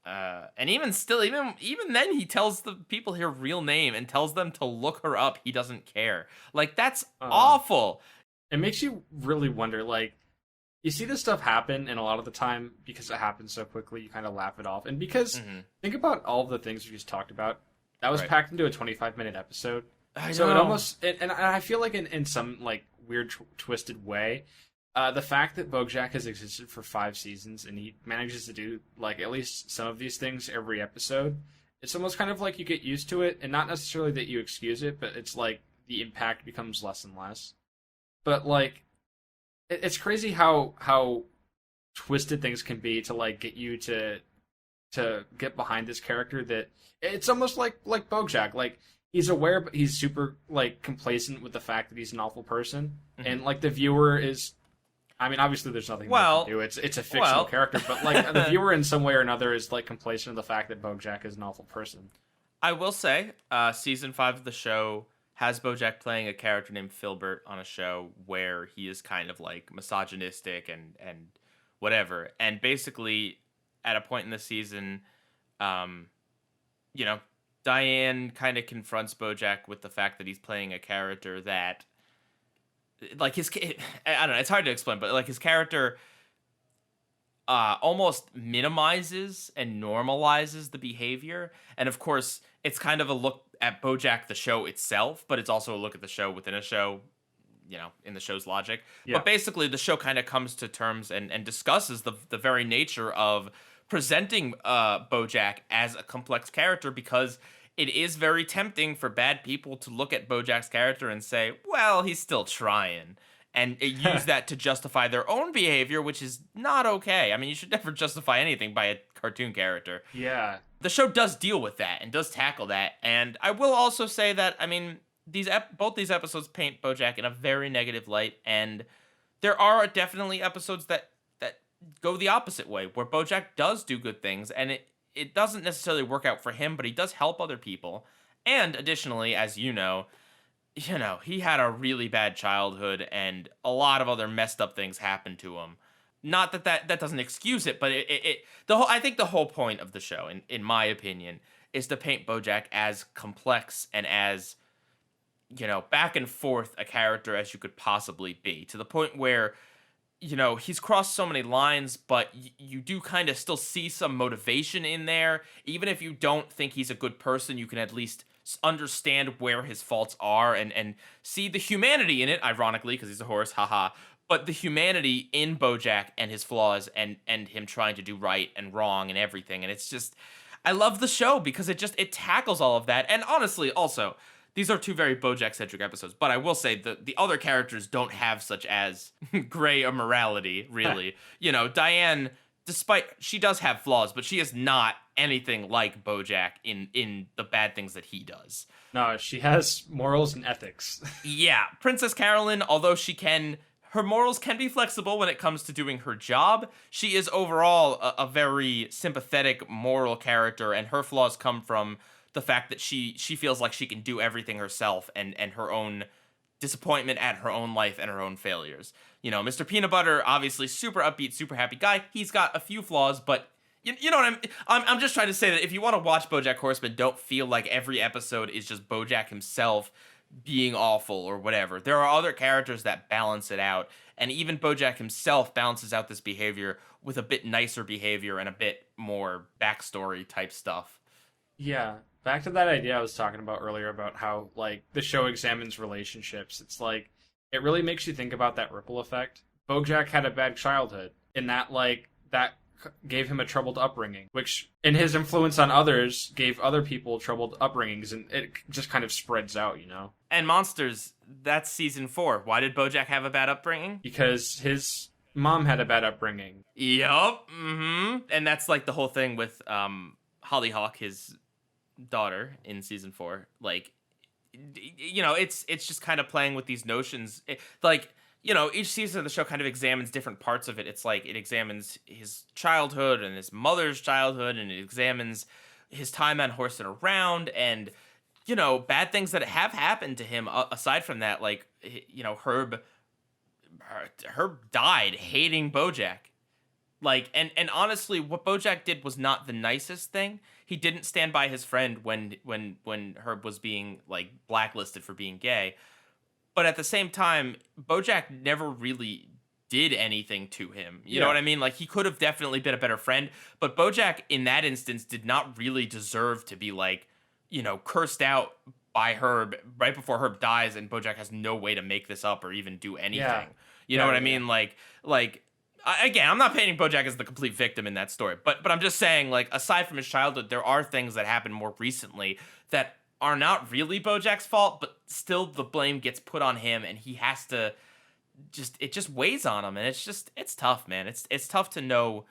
And even still, even then, he tells the people her real name and tells them to look her up. He doesn't care. Like, that's awful. It makes you really wonder, like, you see this stuff happen, and a lot of the time, because it happens so quickly, you kind of laugh it off. And because, think about all the things we just talked about, that was packed into a 25-minute episode. I know. So it almost, and I feel like in some, like, weird, twisted way, the fact that BoJack has existed for 5 seasons and he manages to do, like, at least some of these things every episode, it's almost kind of like you get used to it, and not necessarily that you excuse it, but it's like the impact becomes less and less. But, like, it's crazy how twisted things can be to, like, get you to get behind this character, that it's almost like BoJack. Like, he's aware, but he's super, like, complacent with the fact that he's an awful person. And, like, the viewer is, I mean, obviously there's nothing they can do. It's a fictional character, but, like, the viewer in some way or another is, like, complacent of the fact that BoJack is an awful person. I will say, season 5 of the show has BoJack playing a character named Filbert on a show where he is kind of, like, misogynistic and whatever. And basically, at a point in the season, Diane kind of confronts BoJack with the fact that he's playing a character that, like, I don't know, it's hard to explain, but, like, his character almost minimizes and normalizes the behavior. And of course, it's kind of a look at BoJack the show itself, but it's also a look at the show within a show, in the show's logic. Yeah. But basically, the show kind of comes to terms and discusses the very nature of presenting BoJack as a complex character, because it is very tempting for bad people to look at BoJack's character and say, well, he's still trying, and use that to justify their own behavior, which is not okay. I mean, you should never justify anything by a cartoon character. Yeah. The show does deal with that and does tackle that, and I will also say that, I mean, both these episodes paint BoJack in a very negative light, and there are definitely episodes that go the opposite way, where BoJack does do good things, and it doesn't necessarily work out for him, but he does help other people. And additionally, as he had a really bad childhood, and a lot of other messed up things happened to him. Not that doesn't excuse it, but I think the whole point of the show, in my opinion, is to paint BoJack as complex and as, back and forth a character as you could possibly be, to the point where, he's crossed so many lines, but you do kind of still see some motivation in there. Even if you don't think he's a good person, you can at least understand where his faults are and see the humanity in it, ironically, because he's a horse, haha. But the humanity in BoJack and his flaws and him trying to do right and wrong and everything. And it's just, I love the show because it tackles all of that. And honestly, also, these are 2 very BoJack-centric episodes, but I will say the other characters don't have such as gray a morality, really. Diane, despite, she does have flaws, but she is not anything like BoJack in the bad things that he does. No, she has morals and ethics. Yeah, Princess Carolyn, although her morals can be flexible when it comes to doing her job, she is overall a very sympathetic, moral character, and her flaws come from the fact that she feels like she can do everything herself, and her own disappointment at her own life and her own failures. You know, Mr. Peanut Butter, obviously super upbeat, super happy guy. He's got a few flaws, but you know what I'm just trying to say that if you want to watch BoJack Horseman, don't feel like every episode is just BoJack himself being awful or whatever. There are other characters that balance it out, and even BoJack himself balances out this behavior with a bit nicer behavior and a bit more backstory type stuff. Yeah, back to that idea I was talking about earlier about how like the show examines relationships. It's like it really makes you think about that ripple effect. BoJack had a bad childhood, in that like that gave him a troubled upbringing, which in his influence on others gave other people troubled upbringings, and it just kind of spreads out, you know? And Monsters, that's season 4. Why did BoJack have a bad upbringing? Because his mom had a bad upbringing. Yup. Mm-hmm. And that's like the whole thing with Hollyhock, his daughter, in season 4. Like, you know, it's just kind of playing with these notions. Like, you know, each season of the show kind of examines different parts of it. It's like it examines his childhood and his mother's childhood, and it examines his time on Horse and Around, and, you know, bad things that have happened to him aside from that. Like, you know, Herb died hating BoJack. Like, and honestly, what BoJack did was not the nicest thing. He didn't stand by his friend when Herb was being, like, blacklisted for being gay. But at the same time, BoJack never really did anything to him. You know what I mean? Like, he could have definitely been a better friend, but BoJack in that instance did not really deserve to be, like, you know, cursed out by Herb right before Herb dies, and BoJack has no way to make this up or even do anything. Yeah. You know what I mean? Like again, I'm not painting BoJack as the complete victim in that story, but I'm just saying, like, aside from his childhood, there are things that happened more recently that are not really BoJack's fault, but still the blame gets put on him, and he has to it just weighs on him, and it's tough, man. It's tough to know.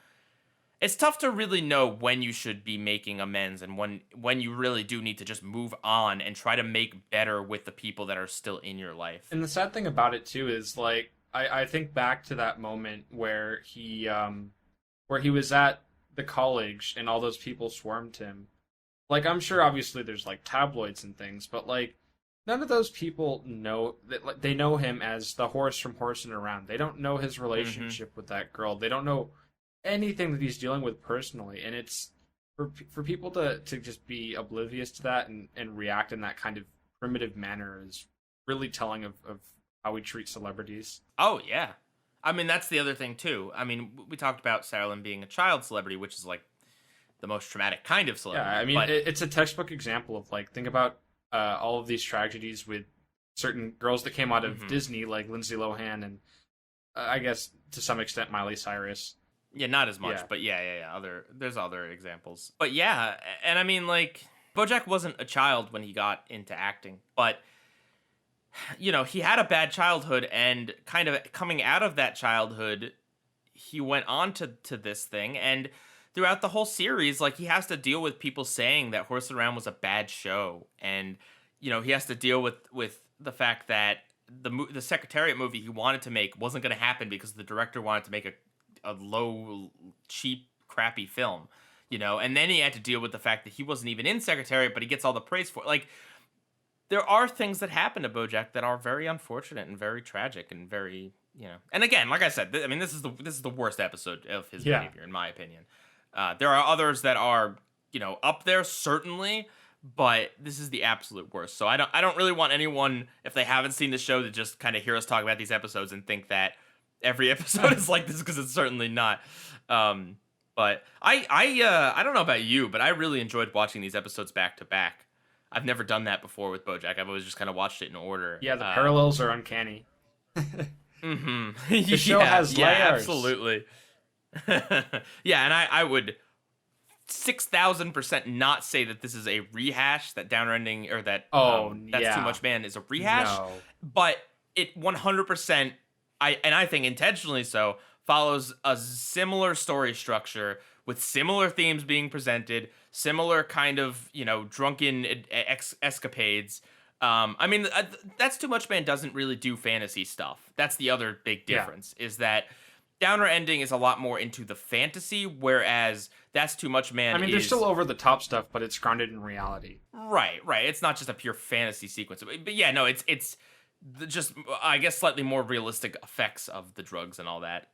It's tough to really know when you should be making amends and when you really do need to just move on and try to make better with the people that are still in your life. And the sad thing about it too is, like, I think back to that moment where he was at the college and all those people swarmed him. Like, I'm sure obviously there's like tabloids and things, but like none of those people know that, like, they know him as the horse from Horse and Around. They don't know his relationship with that girl. They don't know anything that he's dealing with personally. And it's for people to just be oblivious to that and react in that kind of primitive manner is really telling of how we treat celebrities. Oh, yeah. I mean, that's the other thing, too. I mean, we talked about Sarah Lynn being a child celebrity, which is, like, the most traumatic kind of celebrity. Yeah, I mean, it's a textbook example of, like, think about all of these tragedies with certain girls that came out of Disney, like Lindsay Lohan and, I guess, to some extent, Miley Cyrus. Yeah, not as much, but yeah. There's other examples. But yeah, and I mean, like, BoJack wasn't a child when he got into acting, but, you know, he had a bad childhood, and kind of coming out of that childhood, he went on to this thing, and throughout the whole series, like, he has to deal with people saying that Horse and Around was a bad show, and, you know, he has to deal with the fact that the Secretariat movie he wanted to make wasn't going to happen because the director wanted to make a low, cheap, crappy film, you know, and then he had to deal with the fact that he wasn't even in Secretariat, but he gets all the praise for it. Like, there are things that happen to BoJack that are very unfortunate and very tragic and very, you know, and again, like I said, I mean, this is the worst episode of his behavior, in my opinion. There are others that are, you know, up there, certainly, but this is the absolute worst. So I don't really want anyone, if they haven't seen the show, to just kind of hear us talk about these episodes and think that every episode is like this, because it's certainly not. But I don't know about you, but I really enjoyed watching these episodes back to back. I've never done that before with BoJack. I've always just kind of watched it in order. Yeah, the parallels are uncanny. The show has layers. Yeah, absolutely. Yeah, and I would 6,000% not say that this is a rehash, that Downrending, or that That's Too Much Man is a rehash. No. But it 100%, I think intentionally so, follows a similar story structure with similar themes being presented, similar kind of, you know, drunken escapades. I mean, That's Too Much Man doesn't really do fantasy stuff. That's the other big difference, is that Downer Ending is a lot more into the fantasy, whereas That's Too Much Man I mean, there's still over the top stuff, but it's grounded in reality. Right. It's not just a pure fantasy sequence. But yeah, no, it's just, I guess, slightly more realistic effects of the drugs and all that.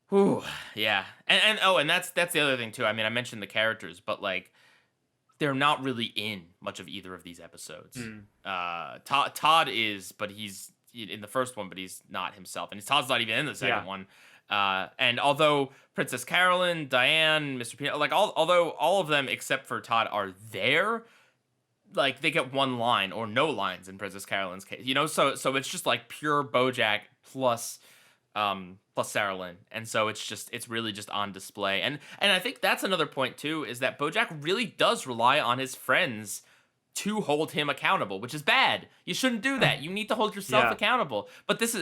Whew, yeah. And that's the other thing too. I mean, I mentioned the characters, but like they're not really in much of either of these episodes. Todd is, but he's in the first one, but he's not himself. And Todd's not even in the second one. And although Princess Carolyn, Diane, Mr. Peanut, like although all of them except for Todd are there, like they get one line or no lines in Princess Carolyn's case, you know. So it's just like pure BoJack plus Sarah Lynn, and so it's really just on display. And I think that's another point too, is that BoJack really does rely on his friends to hold him accountable, which is bad. You shouldn't do that. You need to hold yourself accountable. But this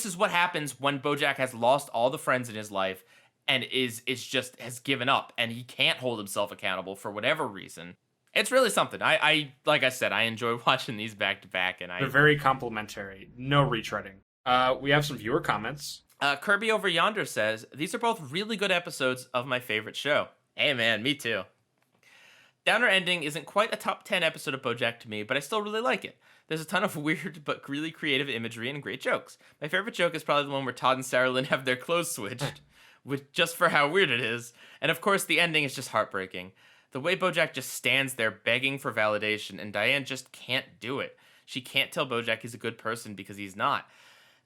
is what happens when BoJack has lost all the friends in his life and is just has given up, and he can't hold himself accountable for whatever reason. It's really something. I like I said, I enjoy watching these back to back, and they're very complimentary. No retreading. We have some viewer comments. Kirby Over Yonder says, these are both really good episodes of my favorite show. Hey man, me too. Downer Ending isn't quite a top 10 episode of BoJack to me, but I still really like it. There's a ton of weird but really creative imagery and great jokes. My favorite joke is probably the one where Todd and Sarah Lynn have their clothes switched, just for how weird it is. And of course, the ending is just heartbreaking. The way BoJack just stands there begging for validation, and Diane just can't do it. She can't tell BoJack he's a good person because he's not.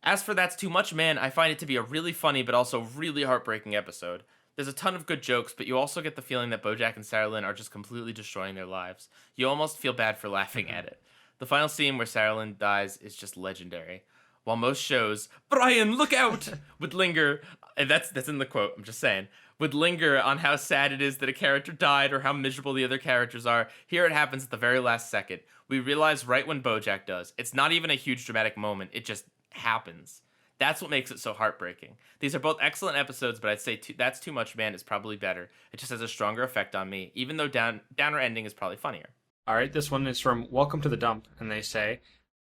As for That's Too Much Man, I find it to be a really funny but also really heartbreaking episode. There's a ton of good jokes, but you also get the feeling that BoJack and Sarah Lynn are just completely destroying their lives. You almost feel bad for laughing at it. The final scene where Sarah Lynn dies is just legendary. While most shows, Brian, look out, would linger, and that's in the quote, I'm just saying, would linger on how sad it is that a character died or how miserable the other characters are, here it happens at the very last second. We realize right when BoJack does. It's not even a huge dramatic moment, it just happens. That's what makes it so heartbreaking. These are both excellent episodes, but I'd say That's Too Much Man is probably better. It just has a stronger effect on me, even though Downer Ending is probably funnier. All right, this one is from Welcome to the Dump, and they say,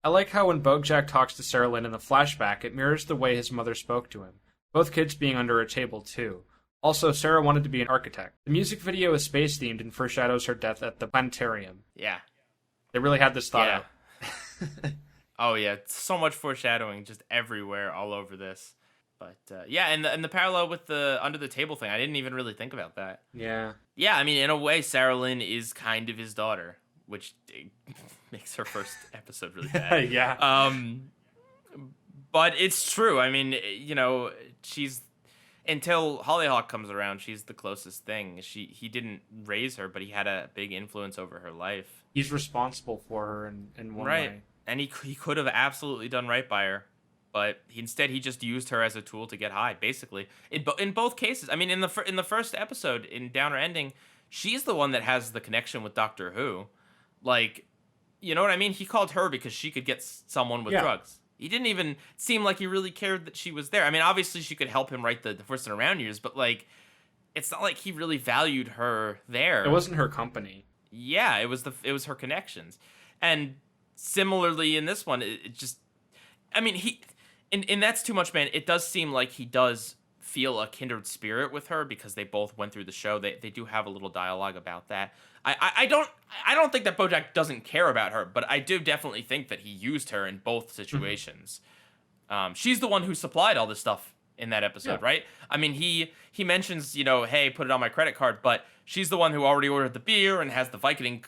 I like how when BoJack talks to Sarah Lynn in the flashback, it mirrors the way his mother spoke to him. Both kids being under a table, too. Also, Sarah wanted to be an architect. The music video is space-themed and foreshadows her death at the planetarium. Yeah. They really had this thought out. Oh yeah, so much foreshadowing just everywhere, all over this. But yeah, and the parallel with the under the table thing, I didn't even really think about that. Yeah. Yeah, I mean, in a way, Sarah Lynn is kind of his daughter, which makes her first episode really bad. Yeah. But it's true. I mean, you know, she's until Hollyhock comes around, she's the closest thing. He didn't raise her, but he had a big influence over her life. He's responsible for her in one way. And he could have absolutely done right by her, but instead he just used her as a tool to get high, basically. In both cases, I mean, in the first episode, in Downer Ending, she's the one that has the connection with Doctor Who. Like, you know what I mean? He called her because she could get someone with drugs. He didn't even seem like he really cared that she was there. I mean, obviously she could help him write the First and Around Years, but like, it's not like he really valued her there. It wasn't her company. Yeah, it was her connections. And similarly in this one, it just, I mean, in That's Too Much Man, it does seem like he does feel a kindred spirit with her because they both went through the show. They do have a little dialogue about that. I don't think that BoJack doesn't care about her, but I do definitely think that he used her in both situations. She's the one who supplied all this stuff in that episode, right? I mean, he mentions, you know, hey, put it on my credit card, but she's the one who already ordered the beer and has the Vicodin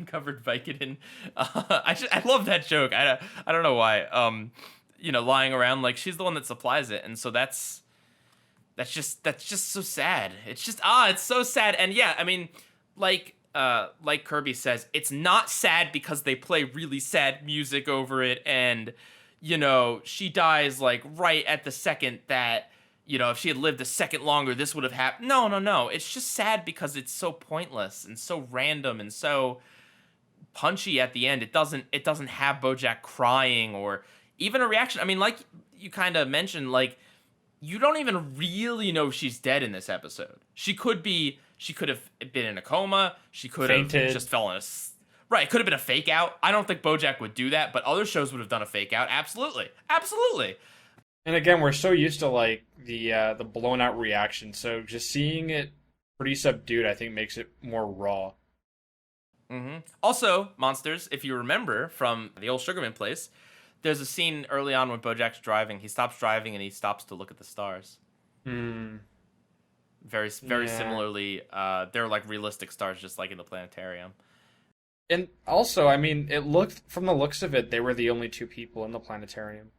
covered Vicodin. I love that joke. I don't know why. You know, lying around, like, she's the one that supplies it, and so that's just so sad. It's just it's so sad. And yeah, I mean, like Kirby says, it's not sad because they play really sad music over it, and you know, she dies like right at the second that, you know, if she had lived a second longer, this would have happened. No. It's just sad because it's so pointless and so random and so punchy at the end. It doesn't have BoJack crying or even a reaction. I mean, like you kind of mentioned, like, you don't even really know she's dead in this episode. She could have been in a coma. She could have just fallen asleep. Right, it could have been a fake out. I don't think BoJack would do that, but other shows would have done a fake out. Absolutely. And again, we're so used to like the blown out reaction, so just seeing it pretty subdued, I think makes it more raw. Also, Monsters, if you remember from the old Sugarman place, there's a scene early on when BoJack's driving. He stops driving and he stops to look at the stars. Hmm. Very Yeah. similarly, they're like realistic stars, just like in the planetarium. And also, I mean, it looked from the looks of it, they were the only two people in the planetarium.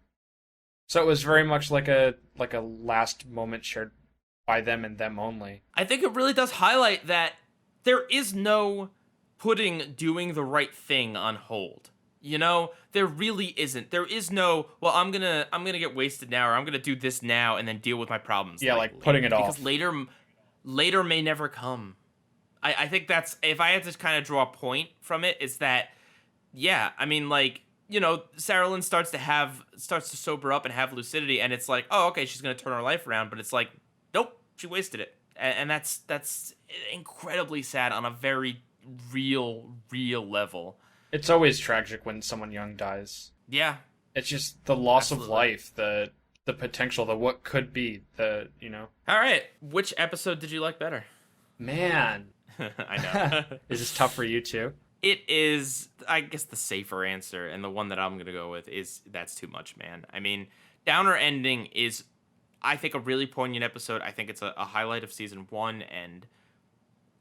So it was very much like a last moment shared by them and them only. I think it really does highlight that there is no putting doing the right thing on hold. You know, there really isn't. There is no, well, I'm gonna get wasted now, or I'm gonna do this now and then deal with my problems. Yeah, like putting it off. Because later may never come. I think that's, if I had to kind of draw a point from it, is that, yeah, I mean, like, you know, Sarah Lynn starts to sober up and have lucidity, and it's like, oh, okay, she's gonna turn her life around, but it's like, nope, she wasted it, and that's incredibly sad on a very real level. It's always tragic when someone young dies. Yeah, It's just the loss absolutely. of life, the potential, the what could be, the, you know. All right, which episode did you like better? Man. I know. Is this tough for you too? It is, I guess, the safer answer, and the one that I'm gonna go with is That's Too Much, Man. I mean, Downer Ending is, I think, a really poignant episode. I think it's a highlight of season 1 and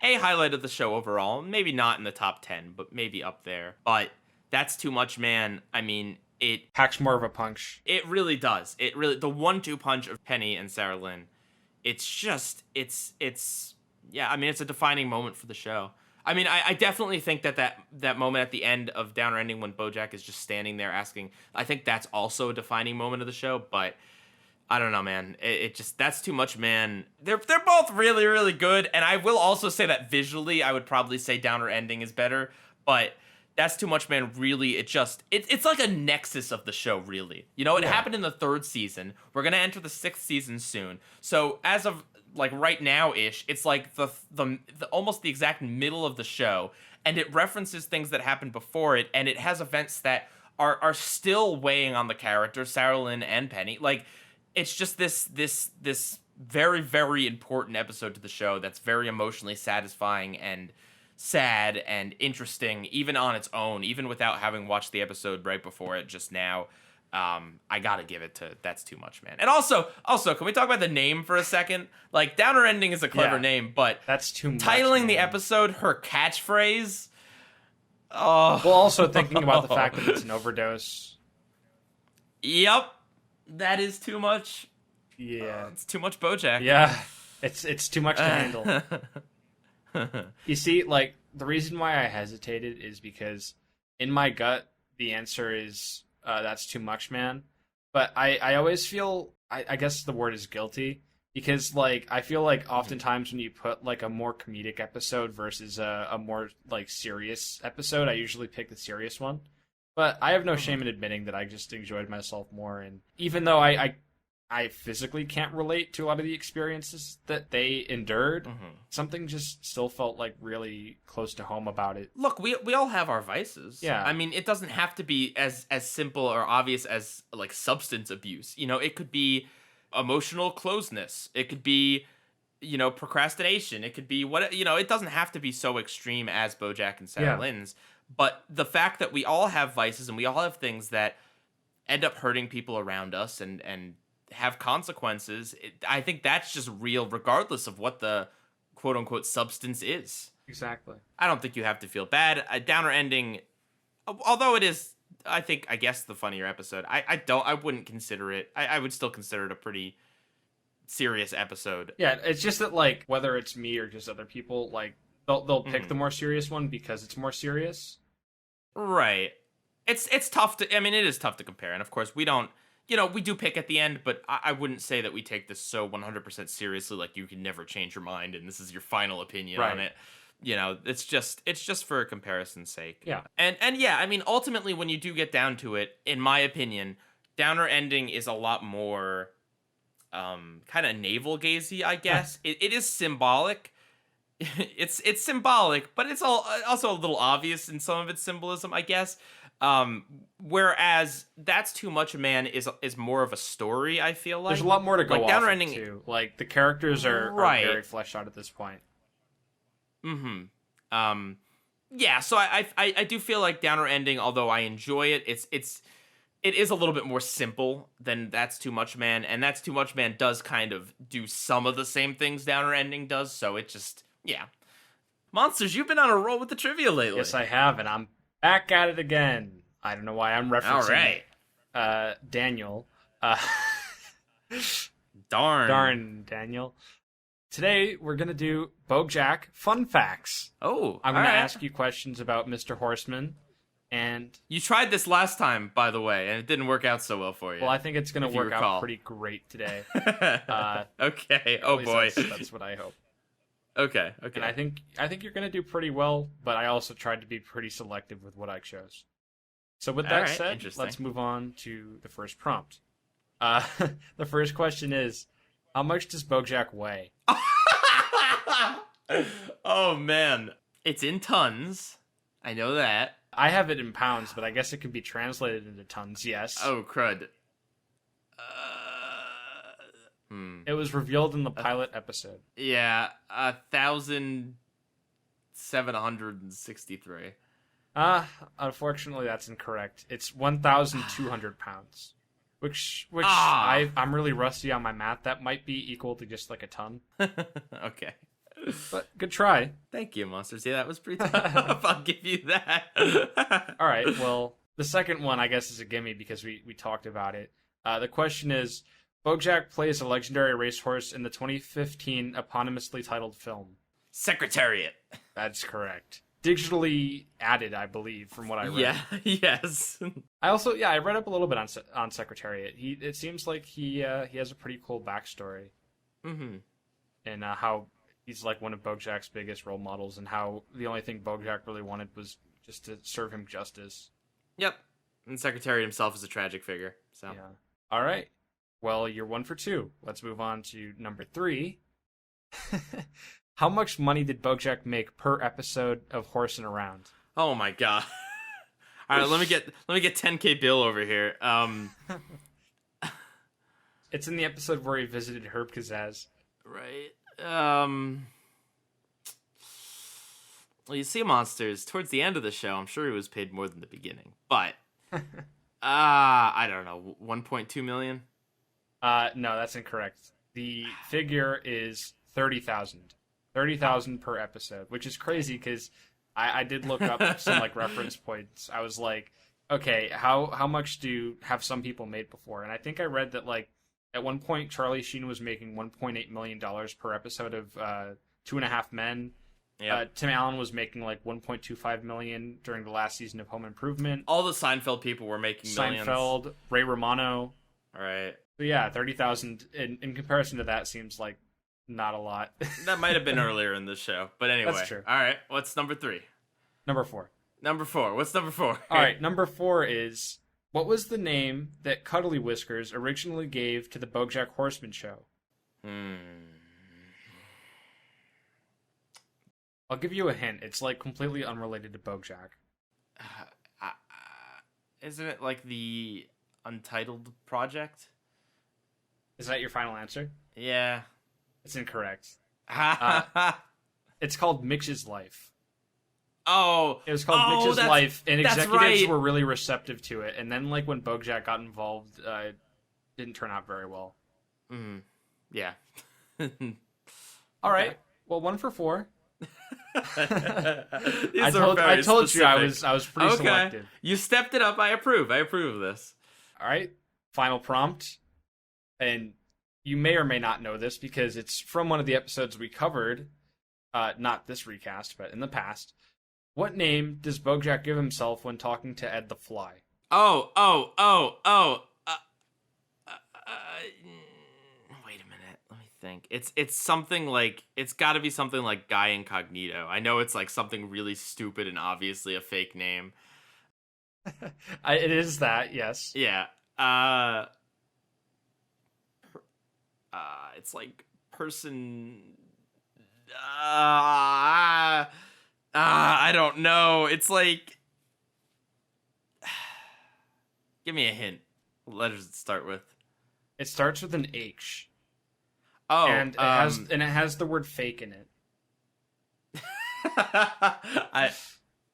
a highlight of the show overall. Maybe not in the top 10, but maybe up there. But That's Too Much, Man. I mean, it Packs more of a punch. it really does. It really, the 1-2 punch of Penny and Sarah Lynn. It's just, yeah. I mean, it's a defining moment for the show. I mean, I definitely think that moment at the end of Downer Ending when BoJack is just standing there asking, I think that's also a defining moment of the show. But I don't know, man. It just, That's Too Much, Man. They're both really good, and I will also say that visually, I would probably say Downer Ending is better. But That's Too Much, Man. Really, it's like a nexus of the show. Really, you know, it happened in the 3rd season. We're gonna enter the 6th season soon. So as of like right now ish, it's like the almost the exact middle of the show, and it references things that happened before it, and it has events that are still weighing on the characters, Sarah Lynn and Penny. Like, it's just this very important episode to the show that's very emotionally satisfying and sad and interesting, even on its own, even without having watched the episode right before it just now. I gotta give it to That's Too Much, Man. And also, can we talk about the name for a second? Like, Downer Ending is a clever name, but That's too much. titling the man. episode her catchphrase. Oh, Well, also thinking about the fact that it's an overdose. Yep, that is too much. Yeah. It's too much BoJack. Yeah. It's too much to handle. You see, like, the reason why I hesitated is because in my gut, the answer is that's too much, man. But I always feel, I guess the word is guilty, because, like, I feel like oftentimes when you put, like, a more comedic episode versus a more, like, serious episode, I usually pick the serious one. But I have no shame in admitting that I just enjoyed myself more, and even though I physically can't relate to a lot of the experiences that they endured, something just still felt like really close to home about it. Look, we all have our vices. Yeah. I mean, it doesn't have to be as simple or obvious as, like, substance abuse. You know, it could be emotional closeness. It could be, you know, procrastination. It could be what, you know, it doesn't have to be so extreme as BoJack and Sarah Lynn's. But the fact that we all have vices and we all have things that end up hurting people around us and have consequences, I think that's just real regardless of what the quote-unquote substance is. Exactly. I don't think you have to feel bad. A Downer Ending, although it is, I guess the funnier episode, I wouldn't consider it, I would still consider it a pretty serious episode. Yeah, it's just that, like, whether it's me or just other people, like, they'll pick the more serious one because it's more serious. Right. It's tough to, I mean, it is tough to compare, and of course we don't, you know, we do pick at the end, but I wouldn't say that we take this so 100% seriously, like you can never change your mind and this is your final opinion on it. You know, it's just for comparison's sake. Yeah. And yeah, I mean, ultimately when you do get down to it, in my opinion, Downer Ending is a lot more kind of navel-gazy, I guess. It is symbolic. it's symbolic, but it's also a little obvious in some of its symbolism, I guess. Whereas That's Too Much Man is more of a story, I feel like. There's a lot more to go like off Downer of, Ending too. Like, the characters are very fleshed out at this point. Yeah, so I do feel like Downer Ending, although I enjoy it, it is a little bit more simple than That's Too Much Man, and That's Too Much Man does kind of do some of the same things Downer Ending does, so it just, yeah. Monsters, you've been on a roll with the trivia lately. Yes, I have, and I'm back at it again. I don't know why I'm referencing Daniel. Darn, Daniel. Today, we're going to do BoJack Fun Facts. Oh, I'm going to ask you questions about Mr. Horseman. And you tried this last time, by the way, and it didn't work out so well for you. Well, I think it's going to work out pretty great today. Okay. Oh boy, that's what I hope. Okay. And I think you're going to do pretty well, but I also tried to be pretty selective with what I chose. So with that said, let's move on to the first prompt. The first question is, how much does BoJack weigh? Oh man, it's in tons. I know that. I have it in pounds, but I guess it could be translated into tons, yes. Oh, crud. It was revealed in the pilot episode. Yeah, 1,763. Unfortunately, that's incorrect. It's 1,200 pounds. Which I'm really rusty on my math. That might be equal to just like a ton. Okay. But good try. Thank you, Monsters. Yeah, that was pretty tough. I'll give you that. All right, well, the second one, I guess, is a gimme because we talked about it. The question is, BoJack plays a legendary racehorse in the 2015 eponymously titled film. Secretariat. That's correct. Digitally added, I believe, from what I read. Yeah, yes. I read up a little bit on Secretariat. It seems like he has a pretty cool backstory. Mm-hmm. And how he's like one of BoJack's biggest role models, and how the only thing BoJack really wanted was just to serve him justice. Yep. And Secretariat himself is a tragic figure. So. Yeah. All right. Well, you're 1 for 2. Let's move on to number 3. How much money did BoJack make per episode of Horsing Around? Oh my god! All right, let me get 10K Bill over here. It's in the episode where he visited Herb Kazaz. Right. Well, you see, Monsters, towards the end of the show, I'm sure he was paid more than the beginning, but I don't know, 1.2 million. No, that's incorrect. The figure is 30,000. 30,000 per episode, which is crazy because I did look up some like reference points. I was like, okay, how much have some people made before? And I think I read that like at one point Charlie Sheen was making $1.8 million per episode of 2.5 Men. Yep. Tim Allen was making like 1.25 million during the last season of Home Improvement. All the Seinfeld people were making millions. Seinfeld, Ray Romano. All right. So yeah, 30,000 in comparison to that seems like not a lot. That might have been earlier in the show, but anyway. That's true. All right, what's number 3? Number 4. What's number 4? All right, number 4 is, what was the name that Cuddly Whiskers originally gave to the BoJack Horseman show? I'll give you a hint. It's like completely unrelated to BoJack. Isn't it like the Untitled Project? Is that your final answer? Yeah. It's incorrect. It's called Mitch's Life. Oh. It was called Mitch's Life, and executives were really receptive to it. And then, like, when BoJack got involved, it didn't turn out very well. Yeah. All right. Well, 1 for 4. I told you I was pretty selective. You stepped it up. I approve of this. All right. Final prompt. And you may or may not know this because it's from one of the episodes we covered, not this recast, but in the past. What name does BoJack give himself when talking to Ed the Fly? Wait a minute. Let me think. It's something like, it's got to be something like Guy Incognito. I know it's like something really stupid and obviously a fake name. It is that, yes. Yeah. It's like person. I don't know. It's like, give me a hint. What letters does it start with? It starts with an H. Oh, and it has the word fake in it.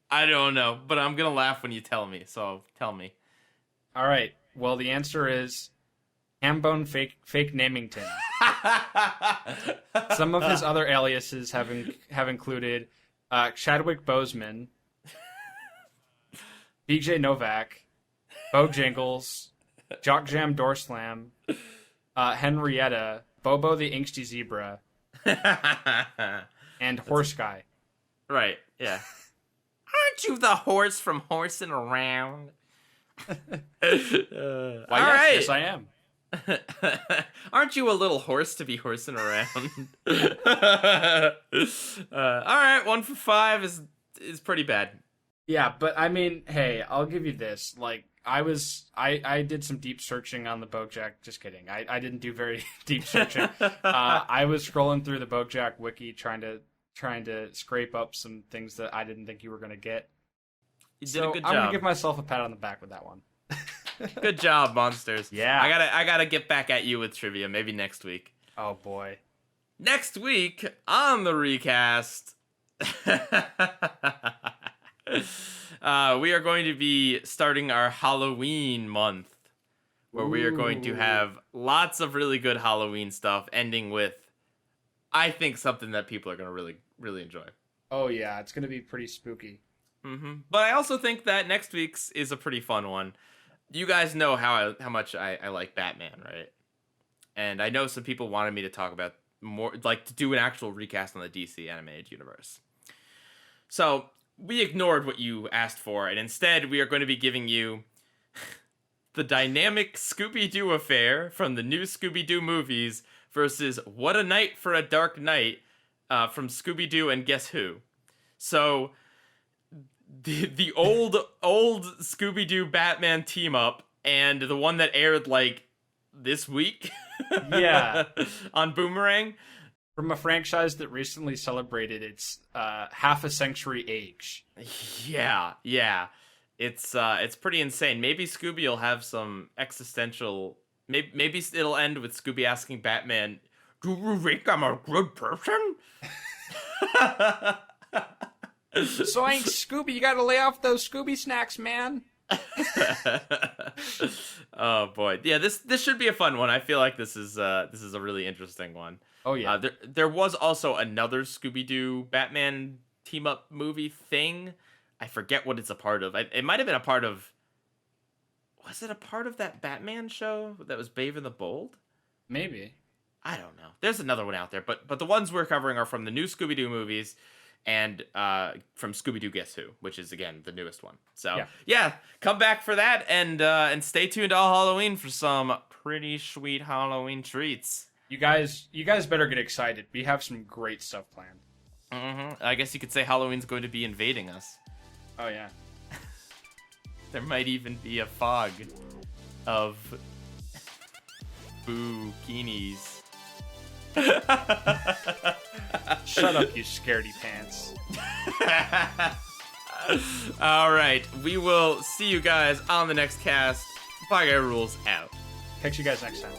I don't know, but I'm gonna laugh when you tell me. So tell me. All right. Well, the answer is Hambone Fake Namington. Some of his other aliases have included Chadwick Boseman, BJ Novak, Bojangles, Jock Jam Doorslam, Henrietta, Bobo the Angsty Zebra, and Horse Guy. Right, yeah. Aren't you the horse from Horsing Around? Yes, I am. Aren't you a little horse to be horsing around? All right, 1 for 5 is pretty bad. Yeah, but I mean, hey, I'll give you this. Like, I did some deep searching on the BoJack. Just kidding. I didn't do very deep searching. I was scrolling through the BoJack wiki trying to scrape up some things that I didn't think you were gonna get. You did a good job. I'm gonna give myself a pat on the back with that one. Good job, Monsters. Yeah. I gotta get back at you with trivia, maybe next week. Oh boy. Next week on the recast, we are going to be starting our Halloween month, where we are going to have lots of really good Halloween stuff, ending with, I think, something that people are going to really, really enjoy. Oh yeah, it's gonna be pretty spooky. But I also think that next week's is a pretty fun one. You guys know how much I like Batman, right? And I know some people wanted me to talk about more, like to do an actual recast on the DC animated universe. So we ignored what you asked for, and instead we are going to be giving you the dynamic Scooby-Doo affair from the new Scooby-Doo movies versus What a Night for a Dark Night from Scooby-Doo and Guess Who. So the old Scooby-Doo Batman team up and the one that aired like this week Yeah. on Boomerang, From a franchise that recently celebrated its half a century age. yeah it's pretty insane. Maybe Scooby will have some existential, maybe it'll end with Scooby asking Batman, do you think I'm a good person? So ain't Scooby, you gotta lay off those Scooby snacks, man. Oh boy, yeah, this should be a fun one. I feel like this is a really interesting one. Oh yeah. There was also another Scooby-Doo Batman team up movie thing. I forget what it's a part of. It might have been a part of. Was it a part of that Batman show that was Brave and the Bold? Maybe. I don't know. There's another one out there, but the ones we're covering are from the new Scooby-Doo movies and from Scooby-Doo Guess Who, which is, again, the newest one. So, yeah, come back for that, and stay tuned all Halloween for some pretty sweet Halloween treats. You guys better get excited. We have some great stuff planned. I guess you could say Halloween's going to be invading us. Oh, yeah. There might even be a fog of boo-kinis. Shut up, you scaredy pants. All right, we will see you guys on the next cast. PIEGUYRULZ out. Catch you guys next time.